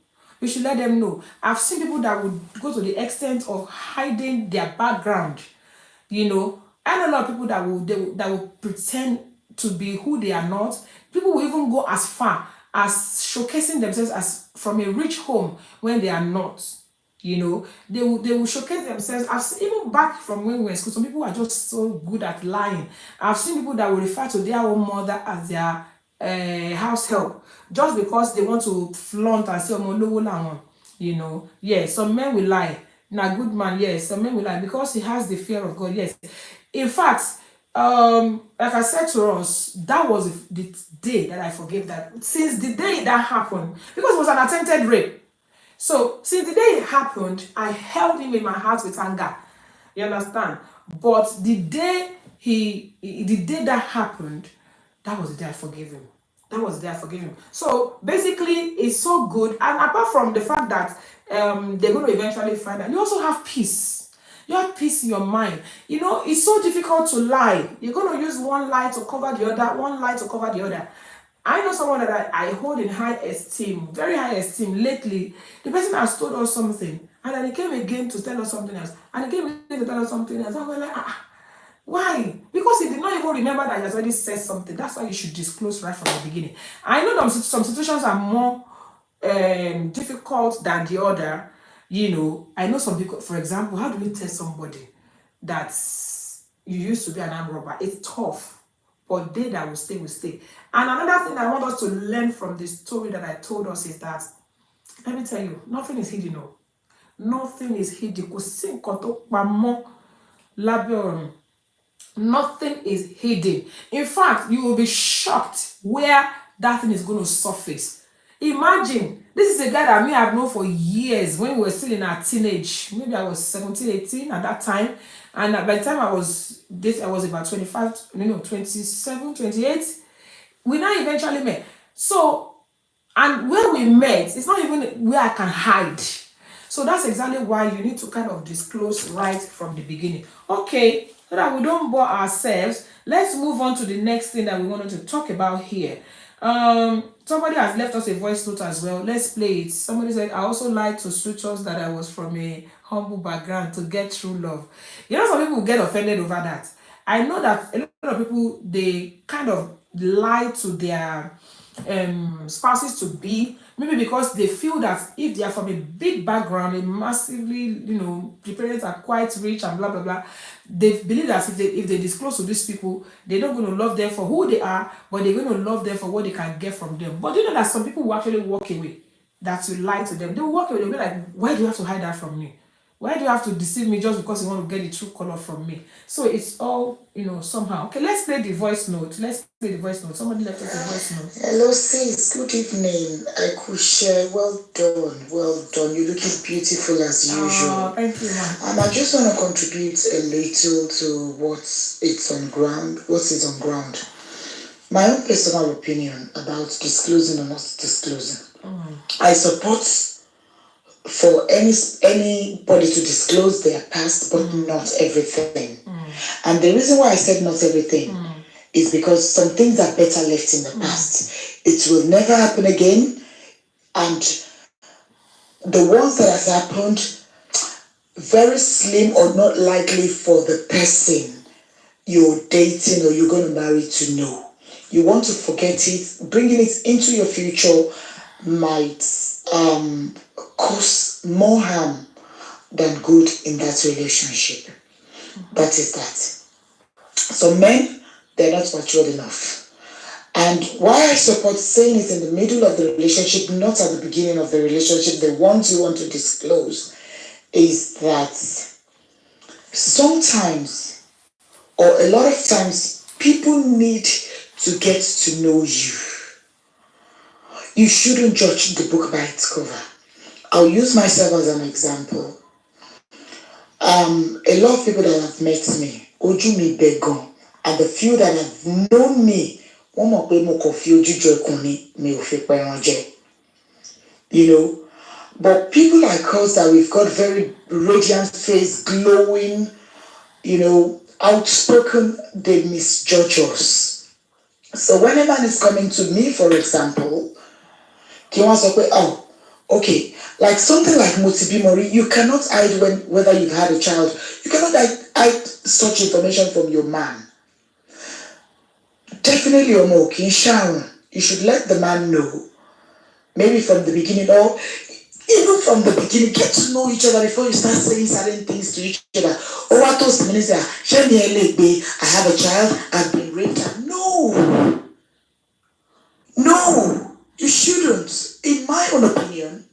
You should let them know. I've seen people that would go to the extent of hiding their background, I know a lot of people that will pretend to be who they are not. People will even go as far as showcasing themselves as from a rich home when they are not. You know, they will showcase themselves. Even back from when we were in school, some people are just so good at lying. I've seen people that will refer to their own mother as their house help just because they want to flaunt and say, "Omo lowo lawon." You know, yes, some men will lie. Now, good man, yes, some men will lie because he has the fear of God. Yes, in fact, like I said to us, that was the day that I forgave that. Since the day that happened, because it was an attempted rape. So since the day it happened, I held him in my heart with anger. You understand? But the day that happened, that was the day I forgave him. That was the day I forgave him. So basically, it's so good. And apart from the fact that they're going to eventually find out, you also have peace. You have peace in your mind. You know, it's so difficult to lie. You're going to use one lie to cover the other, one lie to cover the other. I know someone that I hold in high esteem, very high esteem lately. The person has told us something, and then he came again to tell us something else, and he came again to tell us something else. And we're like, why? Because he did not even remember that he has already said something. That's why you should disclose right from the beginning. I know that some situations are more difficult than the other. You know, I know some people, for example, how do you tell somebody that you used to be an armed robber? It's tough. But they that will stay. And another thing I want us to learn from the story that I told us is that, let me tell you, nothing is hidden. No. Nothing is hidden. Kò sí nǹkan tó pamọ́ lábẹ́ ọ̀run. Nothing is hidden. In fact, you will be shocked where that thing is going to surface. Imagine, this is a guy that me I've known for years when we were still in our teenage. Maybe I was 17, 18 at that time. And by the time I was about 25, 27, 28. We now eventually met. So, and where we met, it's not even where I can hide. So that's exactly why you need to kind of disclose right from the beginning. Okay, so that we don't bore ourselves, let's move on to the next thing that we wanted to talk about here. Somebody has left us a voice note as well. Let's play it. Somebody said, I also lied to suitors that I was from a humble background to get true love. You know, some people get offended over that. I know that a lot of people, they kind of lie to their spouses to be, maybe because they feel that if they are from a big background, a massively, the parents are quite rich and blah blah blah, they believe that if they disclose to these people, they're not going to love them for who they are, but they're going to love them for what they can get from them. But you know that some people will actually walk away, that you lie to them. They will walk away, they'll be like, why do you have to hide that from me? Why do you have to deceive me just because you want to get the true color from me? So it's all, somehow. Okay, let's play the voice note. Somebody left us a voice note. Hello, sis. Good evening. I could share. Well done. Well done. You're looking beautiful as usual. Thank you, ma'am. And I just want to contribute a little to what is on ground. My own personal opinion about disclosing or not disclosing. I support for anybody to disclose their past, but not everything. And the reason why I said not everything is because some things are better left in the past. It will never happen again. And the ones that has happened, very slim or not likely for the person you're dating or you're going to marry to know. You want to forget it. Bringing it into your future might cause more harm than good in that relationship. That is that. So men, they're not matured enough. And why I support saying it in the middle of the relationship, not at the beginning of the relationship, the ones you want to disclose, is that sometimes, or a lot of times, people need to get to know you. You shouldn't judge the book by its cover. I'll use myself as an example. A lot of people that have met me, ojú mi bẹ̀ gan, and the few that have known me, wọ́n mọ̀ pé mo kàn fi ojú jọ ẹkùn ni, mi ò fi pẹran jẹ. But people like us that we've got very radiant face, glowing, outspoken, they misjudge us. So when a man is coming to me, for example, kí wọ́n sọ pé, okay, like something like Motibimori, you cannot hide whether you've had a child. You cannot hide hide such information from your man, definitely you should let the man know, maybe from the beginning, or even from the beginning, get to know each other before you start saying certain things to each other. Oh, what those minutes are, I have a child, I've been raped. No, you shouldn't. In my own opinion,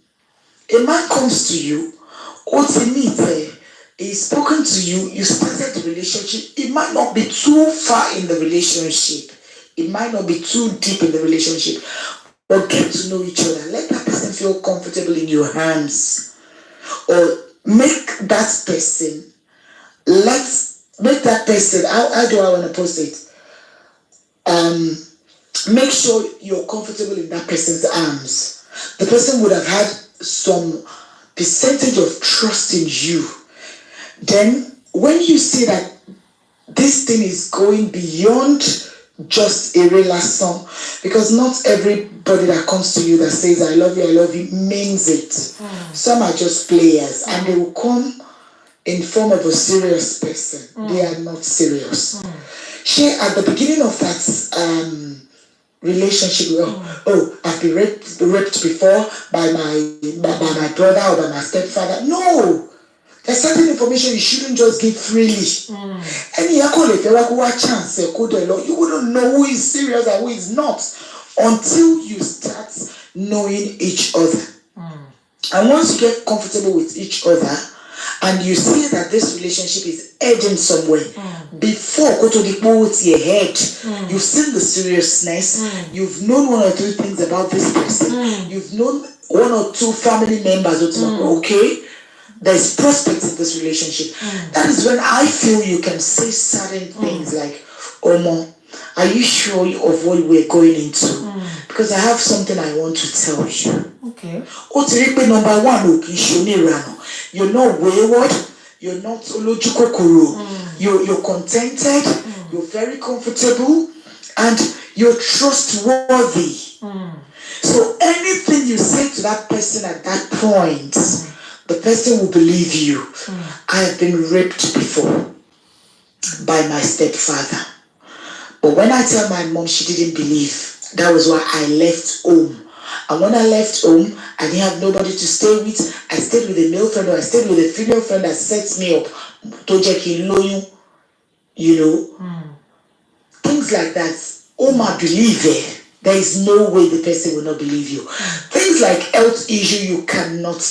a man comes to you, he's spoken to you, you started the relationship. It might not be too far in the relationship, it might not be too deep in the relationship, but get to know each other. Let that person feel comfortable in your hands, or make that person, how do I want to post it? Make sure you're comfortable in that person's arms. The person would have had some percentage of trust in you. Then when you see that this thing is going beyond just a real last song, because not everybody that comes to you that says I love you means it. Some are just players, and they will come in form of a serious person. They are not serious. She, at the beginning of that relationship, I've been raped before by my brother or by my stepfather. No, there's certain information you shouldn't just give freely. Any chance you wouldn't know who is serious and who is not until you start knowing each other. And once you get comfortable with each other, and you see that this relationship is heading somewhere, before go to the pool with your head, you've seen the seriousness, you've known one or two things about this person, you've known one or two family members, okay, there's prospects in this relationship. That is when I feel you can say certain things like, Omo, are you sure of what we're going into? Because I have something I want to tell you. Okay. Number one, you're not wayward, you're not olojukokoro, you're contented, you're very comfortable, and you're trustworthy. So anything you say to that person at that point, the person will believe you. I have been raped before by my stepfather. But when I tell my mom, she didn't believe. That was why I left home. And when I left home, I didn't have nobody to stay with. I stayed with a male friend, or I stayed with a female friend that sets me up. Things like that. Oma believe it. There is no way the person will not believe you. Things like health issue you cannot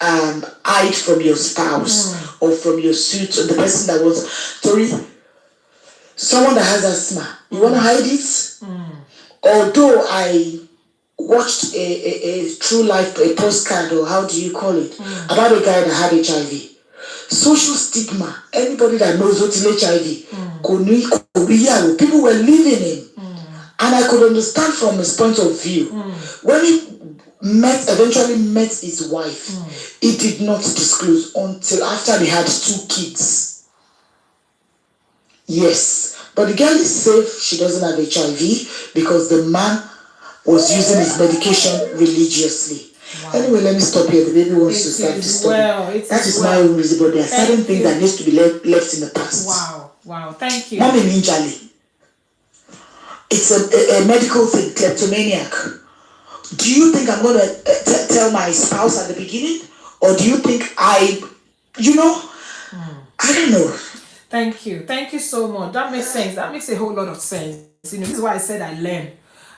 hide from your spouse or from your suit, or the person that was someone that has asthma. You want to hide it? Although I watched a true life, a postcard, or how do you call it, about a guy that had HIV. Social stigma. Anybody that knows what is HIV, people were leaving him. And I could understand from his point of view. When he eventually met his wife, he did not disclose until after they had 2 kids. Yes, but the girl is safe. She doesn't have HIV because the man was using his medication religiously. Wow. Anyway, let me stop here. The baby wants to start disturbing. That is my own reason, but there are certain things that needs to be left in the past. Wow, thank you. Mommy Ninjali. It's a medical thing, kleptomaniac. Do you think I'm going to tell my spouse at the beginning? Or do you think I don't know. Thank you so much. That makes sense. That makes a whole lot of sense. This is why I said I learn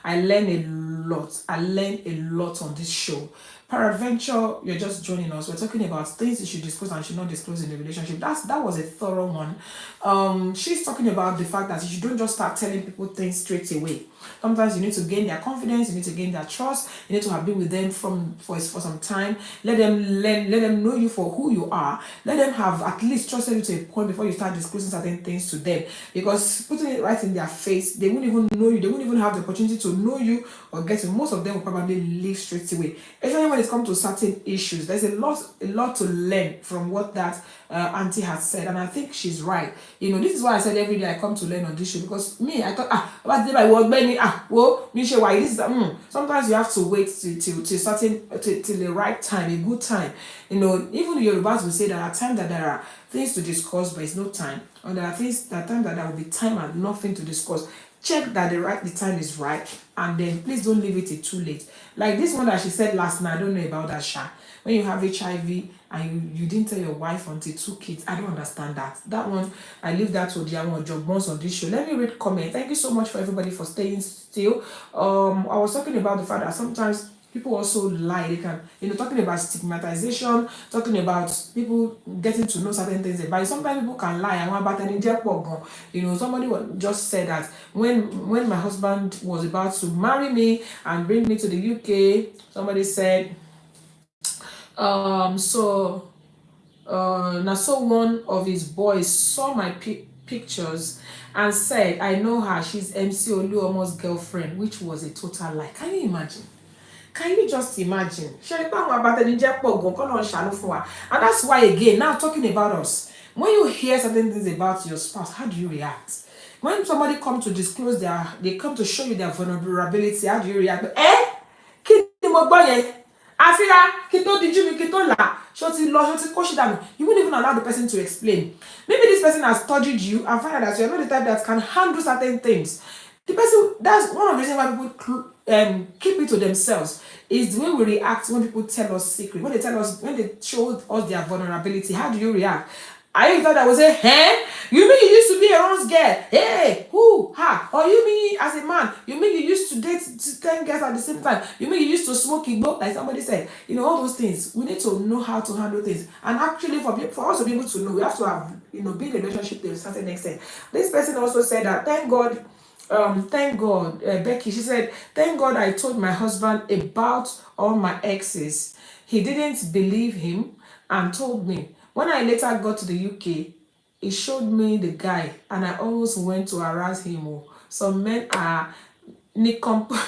a lot. I learn a lot on this show. Peradventure, you're just joining us. We're talking about things you should disclose and should not disclose in a relationship. That was a thorough one. She's talking about the fact that you don't just start telling people things straight away. Sometimes you need to gain their confidence, you need to gain their trust, you need to have been with them for some time. Let them know you for who you are. Let them have at least trusted you to a point before you start disclosing certain things to them. Because putting it right in their face, they won't even know you, they won't even have the opportunity to know you or get you. Most of them will probably leave straight away. Especially when when it comes to certain issues, there's a lot to learn from what that auntie has said, and I think she's right. This is why I said every day I come to learn on this show, because me, I thought, about the by word many, well, me share why this is. Sometimes you have to wait till certain till the right time, a good time. Even the Yorubas will say that at times that there are things to discuss, but it's no time, and there are times that there will be time and nothing to discuss. Check that the time is right, and then please don't leave it till too late. Like this one that she said last night, I don't know about that, Sha. When you have HIV and you didn't tell your wife until 2 kids, I don't understand that. That one, I leave that to the other job once on this show. Let me read comment. Thank you so much for everybody for staying still. I was talking about the fact that sometimes people also lie. They can, talking about stigmatization, talking about people getting to know certain things about it. Sometimes people can lie. I want about any somebody just said that when my husband was about to marry me and bring me to the UK, somebody said, so one of his boys saw my pictures and said, I know her, she's MC Oluomo's girlfriend, which was a total lie. Can you imagine? Can you just imagine? And that's why, again, now talking about us, when you hear certain things about your spouse, how do you react? When somebody comes to disclose they come to show you their vulnerability, how do you react? You wouldn't even allow the person to explain. Maybe this person has studied you and find out that you're not the type that can handle certain things. The person, that's one of the reasons why people keep it to themselves, is the way we react when people tell us secret. When they show us their vulnerability, how do you react? Are you thought I was say, hey, you mean you used to be a Ron's girl? Hey, who, ha? Or you mean as a man, you mean you used to date 10 girls at the same time? You mean you used to smoke igbo, like somebody said? All those things. We need to know how to handle things. And actually, for us to be able to know, we have to have, be in a relationship to a certain extent. This person also said that, thank God, Becky, she said, thank God I told my husband about all my exes. He didn't believe him and told me. When I later got to the UK, he showed me the guy and I almost went to harass him. Some men are nincompoop.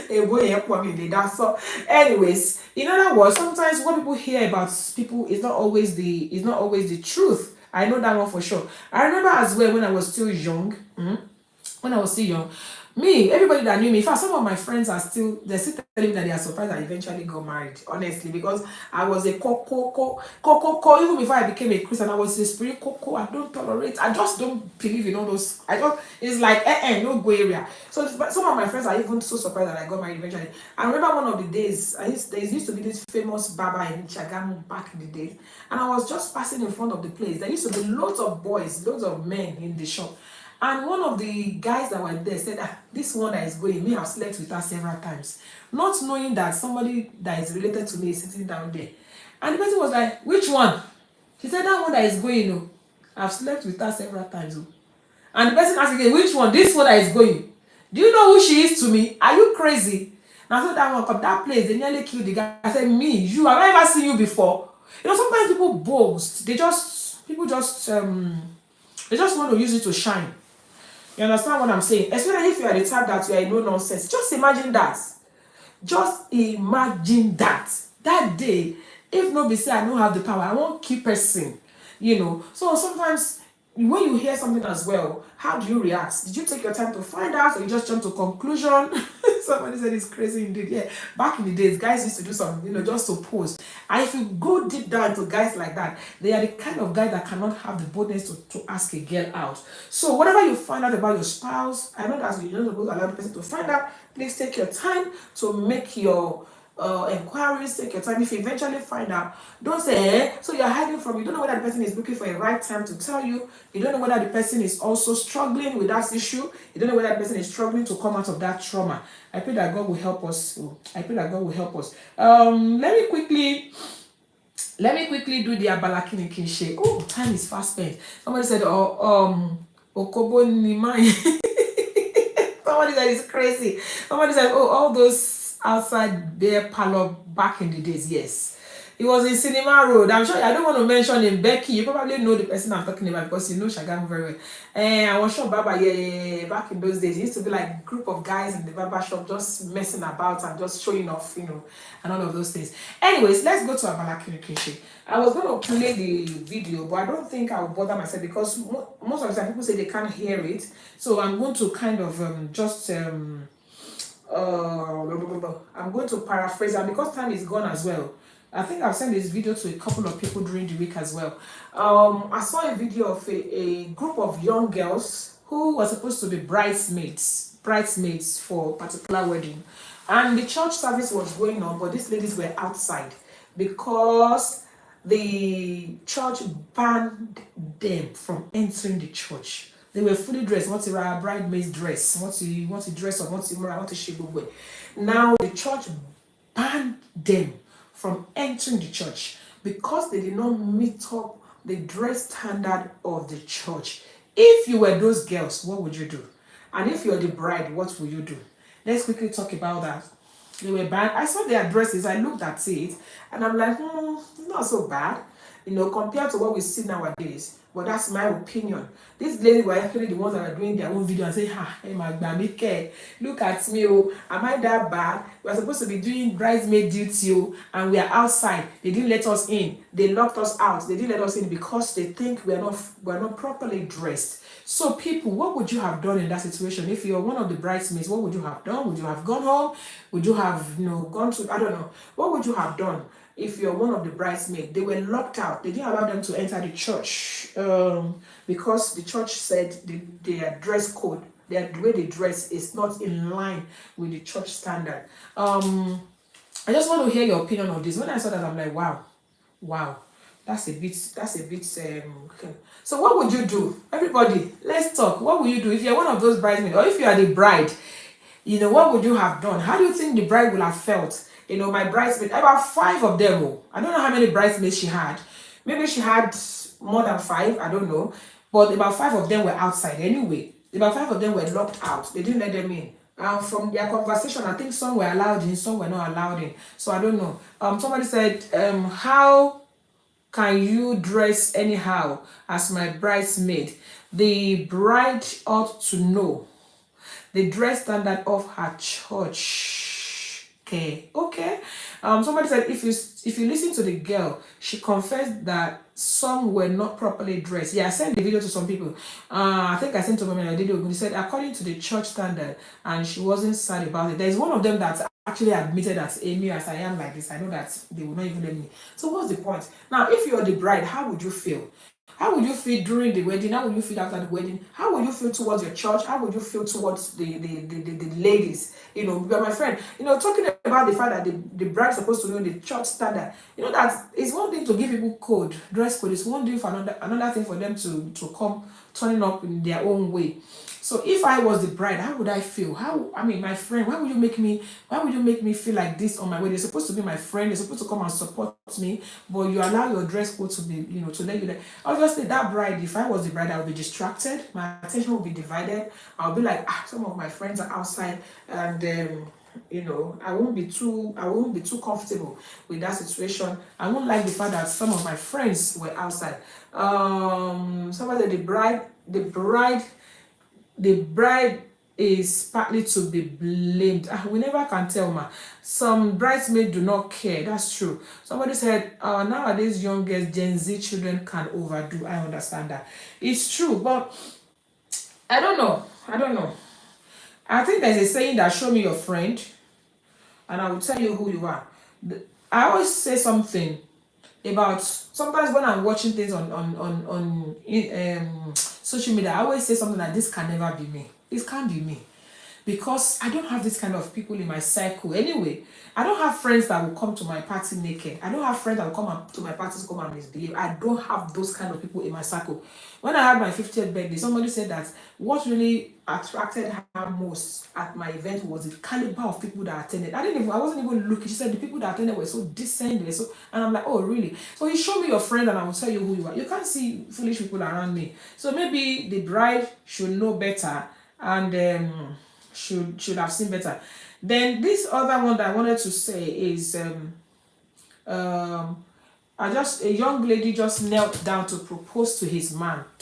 So, anyways, in other words, sometimes what people hear about people is not always the truth. I know that one for sure. I remember as well when I was still young. Everybody that knew me, in fact, some of my friends they're still telling me that they are surprised I eventually got married, honestly, because I was a coco, even before I became a Christian, I was a spirit coco. I don't tolerate, I just don't believe in all those, it's like, no go area. So some of my friends are even so surprised that I got married eventually. I remember one of the days, there used to be this famous barber in Chagamu back in the day, and I was just passing in front of the place. There used to be loads of boys, loads of men in the shop. And one of the guys that were there said, this one that is going, me have slept with her several times. Not knowing that somebody that is related to me is sitting down there. And the person was like, which one? She said, that one that is going, I've slept with her several times. And the person asked again, which one? This one that is going. Do you know who she is to me? Are you crazy? Now, so that one come, that place, they nearly killed the guy. I said, me, you, have I ever seen you before? Sometimes people boast. They just want to use it to shine. You understand what I'm saying? Especially if you are the type that you are no nonsense. Just imagine that. Just imagine that. That day, if nobody say I don't have the power, I won't keep person. So sometimes when you hear something as well, how do you react? Did you take your time to find out, or you just jump to conclusion? Somebody said it's crazy indeed. Yeah, back in the days, guys used to do something, just to pose. And if you go deep down to guys like that, they are the kind of guy that cannot have the boldness to ask a girl out. So whatever you find out about your spouse, I know that you're not supposed to allow the person to find out. Please take your time to make your inquiries. Take your time. If you eventually find out, don't say, so you're hiding from, you don't know whether the person is looking for a right time to tell you. You don't know whether the person is also struggling with that issue. You don't know whether the person is struggling to come out of that trauma. I pray that God will help us. Let me quickly do the Abalakini Kinshe. Oh, time is fast spent. Somebody said, Okobo Nimai. Somebody said it's crazy. Somebody said, all those outside their parlor back in the days. Yes. It was in Cinema Road. I'm sure I don't want to mention him. Becky, you probably know the person I'm talking about because you know Shagamu very well. And I was sure Baba, yeah, back in those days, it used to be like a group of guys in the barber shop just messing about and just showing off, you know, and all of those things. Anyways, let's go to Abala Kirikishi. I was going to play the video, but I don't think I'll bother myself because most of the time people say they can't hear it. So I'm going to kind of I'm going to paraphrase, and because time is gone as well, I think I've sent this video to a couple of people during the week as well. I saw a video of a group of young girls who were supposed to be bridesmaids for a particular wedding, and the church service was going on, but these ladies were outside because the church banned them from entering the church. They were fully dressed. What's a bridesmaid's dress? What's a dress up? What's a mura? What's a shibugwe? Now the church banned them from entering the church because they did not meet up the dress standard of the church. If you were those girls, what would you do? And if you're the bride, what will you do? Let's quickly talk about that. They were banned. I saw their dresses, I looked at it, and I'm like, not so bad, you know, compared to what we see nowadays. But that's my opinion. These ladies were actually the ones that are doing their own video and saying, hey, my baby, look at me, oh, am I that bad? We're supposed to be doing bridesmaid duty, oh, and we are outside. They didn't let us in. They locked us out. They didn't let us in because they think we're not properly dressed. So people, what would you have done in that situation? If you're one of the bridesmaids, what would you have done? Would you have gone home? Would you have, you know, gone to, I don't know. What would you have done if you're one of the bridesmaids? They were locked out. They didn't allow them to enter the church because the church said their dress code, the way they dress is not in line with the church standard. I just want to hear your opinion on this. When I saw that, I'm like, wow. That's a bit okay. So what would you do? Everybody, let's talk. What would you do if you're one of those bridesmaids, or if you are the bride? You know, what would you have done? How do you think the bride would have felt? You know, my bridesmaid, about 5 of them. Oh, I don't know how many bridesmaids she had. Maybe she had more than 5, I don't know. But about 5 of them were outside anyway. About 5 of them were locked out. They didn't let them in. From their conversation, I think some were allowed in, some were not allowed in. So I don't know. Somebody said, how can you dress anyhow as my bridesmaid? The bride ought to know the dress standard of her church. Okay. Somebody said if you listen to the girl, she confessed that some were not properly dressed. Yeah, I sent the video to some people. I think I sent to Mama Adede. He said according to the church standard, and she wasn't sad about it. There's one of them that actually admitted that Amy, as I am like this, I know that they will not even let me. So what's the point? Now, if you're the bride, how would you feel? How would you feel during the wedding? How would you feel after the wedding? How would you feel towards your church? How would you feel towards the ladies? You know, but my friend, you know, talking about the fact that the bride is supposed to know the church standard, you know, that is one thing to give people code, dress code. It's one thing for another thing for them to come turning up in their own way. So if I was the bride, how would I feel? My friend, why would you make me feel like this on my way? They're supposed to be my friend, they're supposed to come and support me, but you allow your dress code to be, you know, to let you there. Obviously that bride, if I was the bride, I would be distracted, my attention would be divided. I'll be like, some of my friends are outside, and you know, I won't be too comfortable with that situation. I won't like the fact that some of my friends were outside. Somebody, the bride is partly to be blamed. We never can tell, ma. Some bridesmaids do not care. That's true. Somebody said, nowadays young girls, Gen Z children can overdo. I understand that. It's true, but I don't know. I think there's a saying that show me your friend, and I will tell you who you are. I always say something about, sometimes when I'm watching things on social media, I always say something like, this can never be me. This can't be me. Because I don't have this kind of people in my circle. Anyway, I don't have friends that will come to my party naked. I don't have friends that will come to my parties to come and misbehave. I don't have those kind of people in my circle. When I had my 50th birthday, somebody said that what really attracted her most at my event was the caliber of people that attended. I wasn't even looking. She said the people that attended were so decent. And I'm like, oh really? So you show me your friend and I will tell you who you are. You can't see foolish people around me. So maybe the bride should know better and should have seen better. Then this other one that I wanted to say is A young lady just knelt down to propose to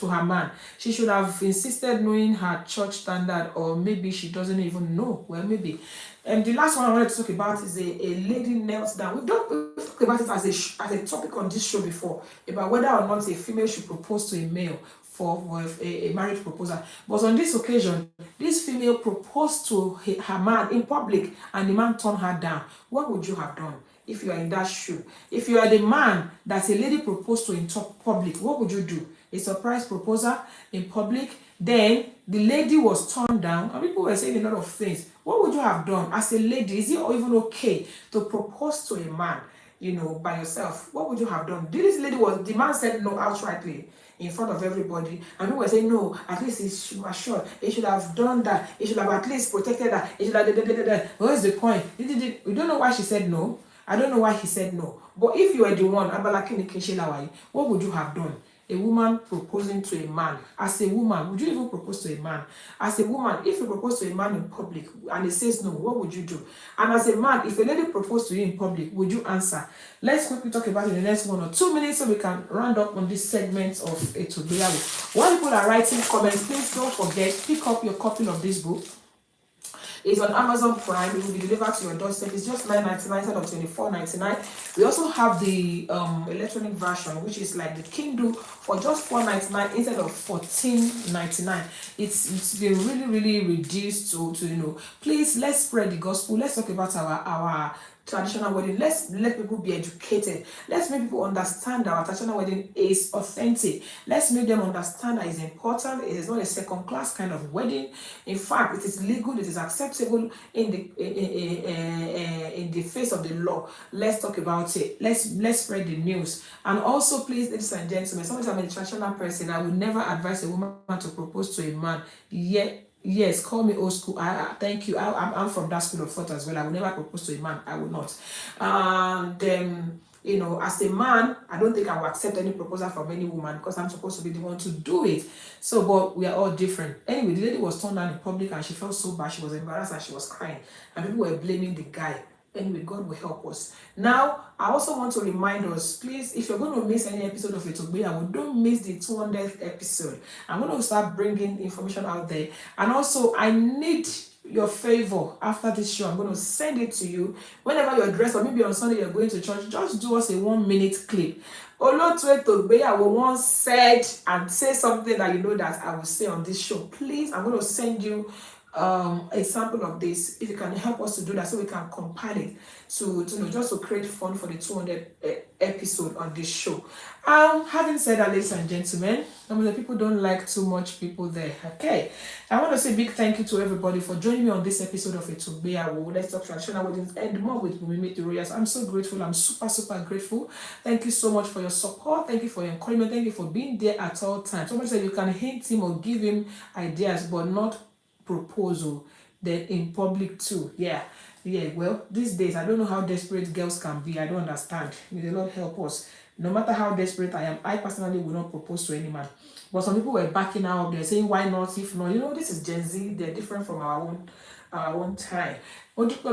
her man. She should have insisted knowing her church standard, or maybe she doesn't even know. Well, maybe. And the last one I wanted to talk about is a lady knelt down. We've talked about it as a topic on this show before, about whether or not a female should propose to a male for a marriage proposal. But on this occasion, this female proposed to her man in public, and the man turned her down. What would you have done if you are in that shoe? If you are the man that a lady proposed to in public, what would you do? A surprise proposal in public, then the lady was turned down, and people were saying a lot of things. What would you have done as a lady? Is it even okay to propose to a man, by yourself? What would you have done? The man said no outrightly in front of everybody, and people were saying no, at least he should have assured, he should have done that, he should have at least protected that, he should have What is the point? We don't know why she said no. I don't know why he said no. But if you were the one, what would you have done? A woman proposing to a man. As a woman, would you even propose to a man? As a woman, if you propose to a man in public and he says no, what would you do? And as a man, if a lady proposed to you in public, would you answer? Let's quickly talk about it in the next 1 or 2 minutes so we can round up on this segment of ETO IGBEYAWO. While people are writing comments, please don't forget, pick up your copy of this book. It's on Amazon Prime. It will be delivered to your doorstep. It's just $9.99 instead of $24.99. We also have the electronic version, which is like the Kindle, for just $4.99 instead of $14.99. It's been really, really reduced to Please, let's spread the gospel. Let's talk about our traditional wedding. Let's let people be educated. Let's make people understand that our traditional wedding is authentic. Let's make them understand that it's important. It is not a second-class kind of wedding. In fact, it is legal. It is acceptable in the face of the law. Let's talk about it. Let's spread the news. And also, please, ladies and gentlemen, sometimes I'm a traditional person. I would never advise a woman to propose to a man. Yes, call me old school. Thank you. I'm from that school of thought as well. I will never propose to a man. I will not. And then, as a man, I don't think I will accept any proposal from any woman because I'm supposed to be the one to do it. So, but we are all different. Anyway, the lady was turned down in public and she felt so bad. She was embarrassed and she was crying. And people were blaming the guy. Anyway, God will help us. Now, I also want to remind us, please, if you're going to miss any episode of ETO IGBEYAWO, don't miss the 200th episode. I'm going to start bringing information out there. And also, I need your favor after this show. I'm going to send it to you. Whenever you're dressed, or maybe on Sunday you're going to church, just do us a 1-minute clip. Olotu ETO IGBEYAWO once said, and say something that you know that I will say on this show. Please, I'm going to send you a sample of this. If you can help us to do that so we can compile it to just to create fun for the 200th episode on this show. Having said that, ladies and gentlemen, the people don't like too much people there. Okay, I want to say a big thank you to everybody for joining me on this episode of ETO IGBEYAWO. Let's talk traditional weddings and more with Meet the Royals. I'm so grateful. I'm super grateful. Thank you so much for your support. Thank you for your encouragement. Thank you for being there at all times. Somebody said you can hint him or give him ideas, but not proposal, then in public too. Well, these days I don't know how desperate girls can be. I don't understand. May the Lord help us. No matter how desperate I am, I personally will not propose to any man. But some people were backing out. They're saying, why not? If not, this is Gen Z. They're different from our own time. Thank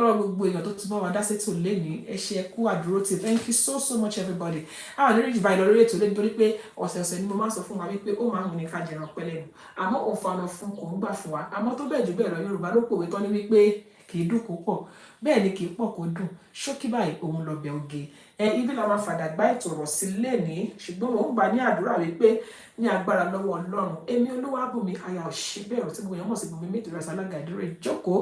you so much, everybody. I want to reach by the rate to let me or say moments of my people. Oh, man, we can't general pellet. I'm not fan of Funko. I'm not a bed you better. You're about to wait on me. Kì í dùn púpọ̀ bẹ́ẹ̀ ni kì í pọ̀ kó dùn ṣókí báyìí òun lọ bẹ̀ oge ibi la máa fàdàgbà ètò ọ̀rọ̀ sí lẹ́ni ṣùgbọ́n mò ń gbà ní àdúrà wípé ní agbára lọ́wọ́ Ọlọ́run èmi Olúwabùnmi aya Òṣìbẹ̀rù tí gbogbo èèyàn mọ̀ sí Bùnmi Meet the Royals alága ìdúró ìjókòó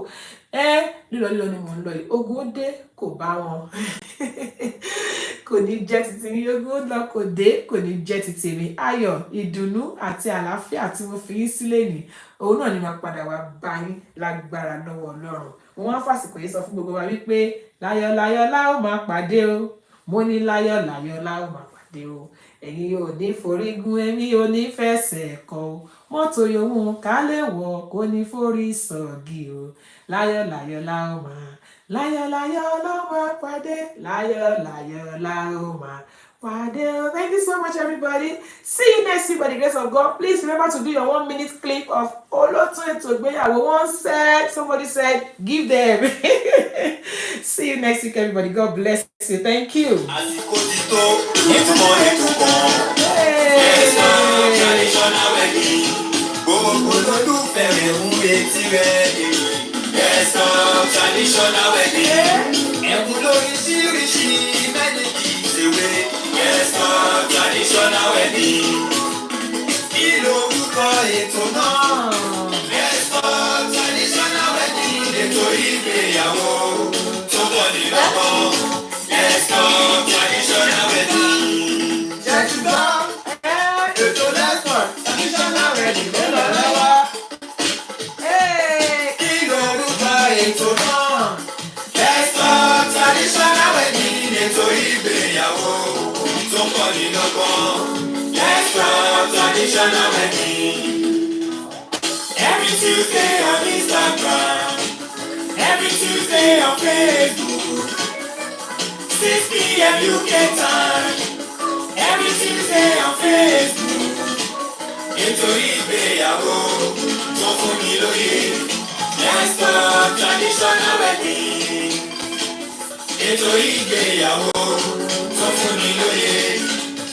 lílọ ni mò ń lọ yìí ogun ó dé kò bá wọn kò ní jẹ́ títí ní ogun ó lọ kò dé kò ní jẹ́ títí mi ayọ̀ ìdùnnú àti àlàáfíà tí mo fi yín sílẹ̀ ní òun náà ni máa padà wá bá yín lágbára lọ́wọ́ Ọlọ́run. Wọ́n á fàsìkò yìí sọ fún gbogbo wa wípé láyọ̀ la ó máa pàdé o mo ní láyọ̀ la ó máa pàdé o ẹ̀yin ò ní forígun èmi ò ní fẹsẹ̀ kọ o mọ́tò yòówù ká lè wọ̀ kó ní forí sọ̀gì o láyọ̀ la ó máa pàdé láyọ̀ la ó máa Wow, thank you so much, everybody. See you next week by the grace of God. Please remember to do your 1 minute clip of Oloto Eto Igbeyawo. One said, somebody said, give them. See you next week, everybody. God bless you. Thank you. àsìkò ti tó ìtumọ̀ ètò kan ẹ̀sán traditional wedding gbogbo olólùfẹ́ rẹ̀ ń retí rẹ̀ ẹ̀sán traditional wedding ẹ̀kún lóríṣiríṣi mẹ́lìkì ìṣèwé ẹ̀sán traditional wedding kí lorúkọ ètò náà ẹ̀sán traditional wedding ètò ìgbéyàwó tó bọ̀ nílọ́gbọ̀n. Ẹ̀sán traditional wedding. Jẹ́júgbọ́, ètò lẹ́sàn traditional wedding ló lọ lọ́wọ́. Kí lorúkọ ètò náà? Ẹ̀sán traditional wedding ètò ìgbéyàwó tó pọ̀ nílọ́gbọ̀n. Ẹ̀sán traditional wedding. Every Tuesday on Instagram, every Tuesday on Facebook. 6 p.m. UK time, every Tuesday on Facebook. Ètò ìgbéyàwó tó fún mi lóye. Let's talk traditional wedding. Ètò ìgbéyàwó tó fún mi lóye.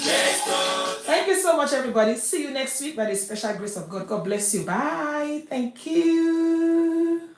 Let's talk. Thank you so much, everybody. See you next week by the special grace of God. God bless you. Bye. Thank you.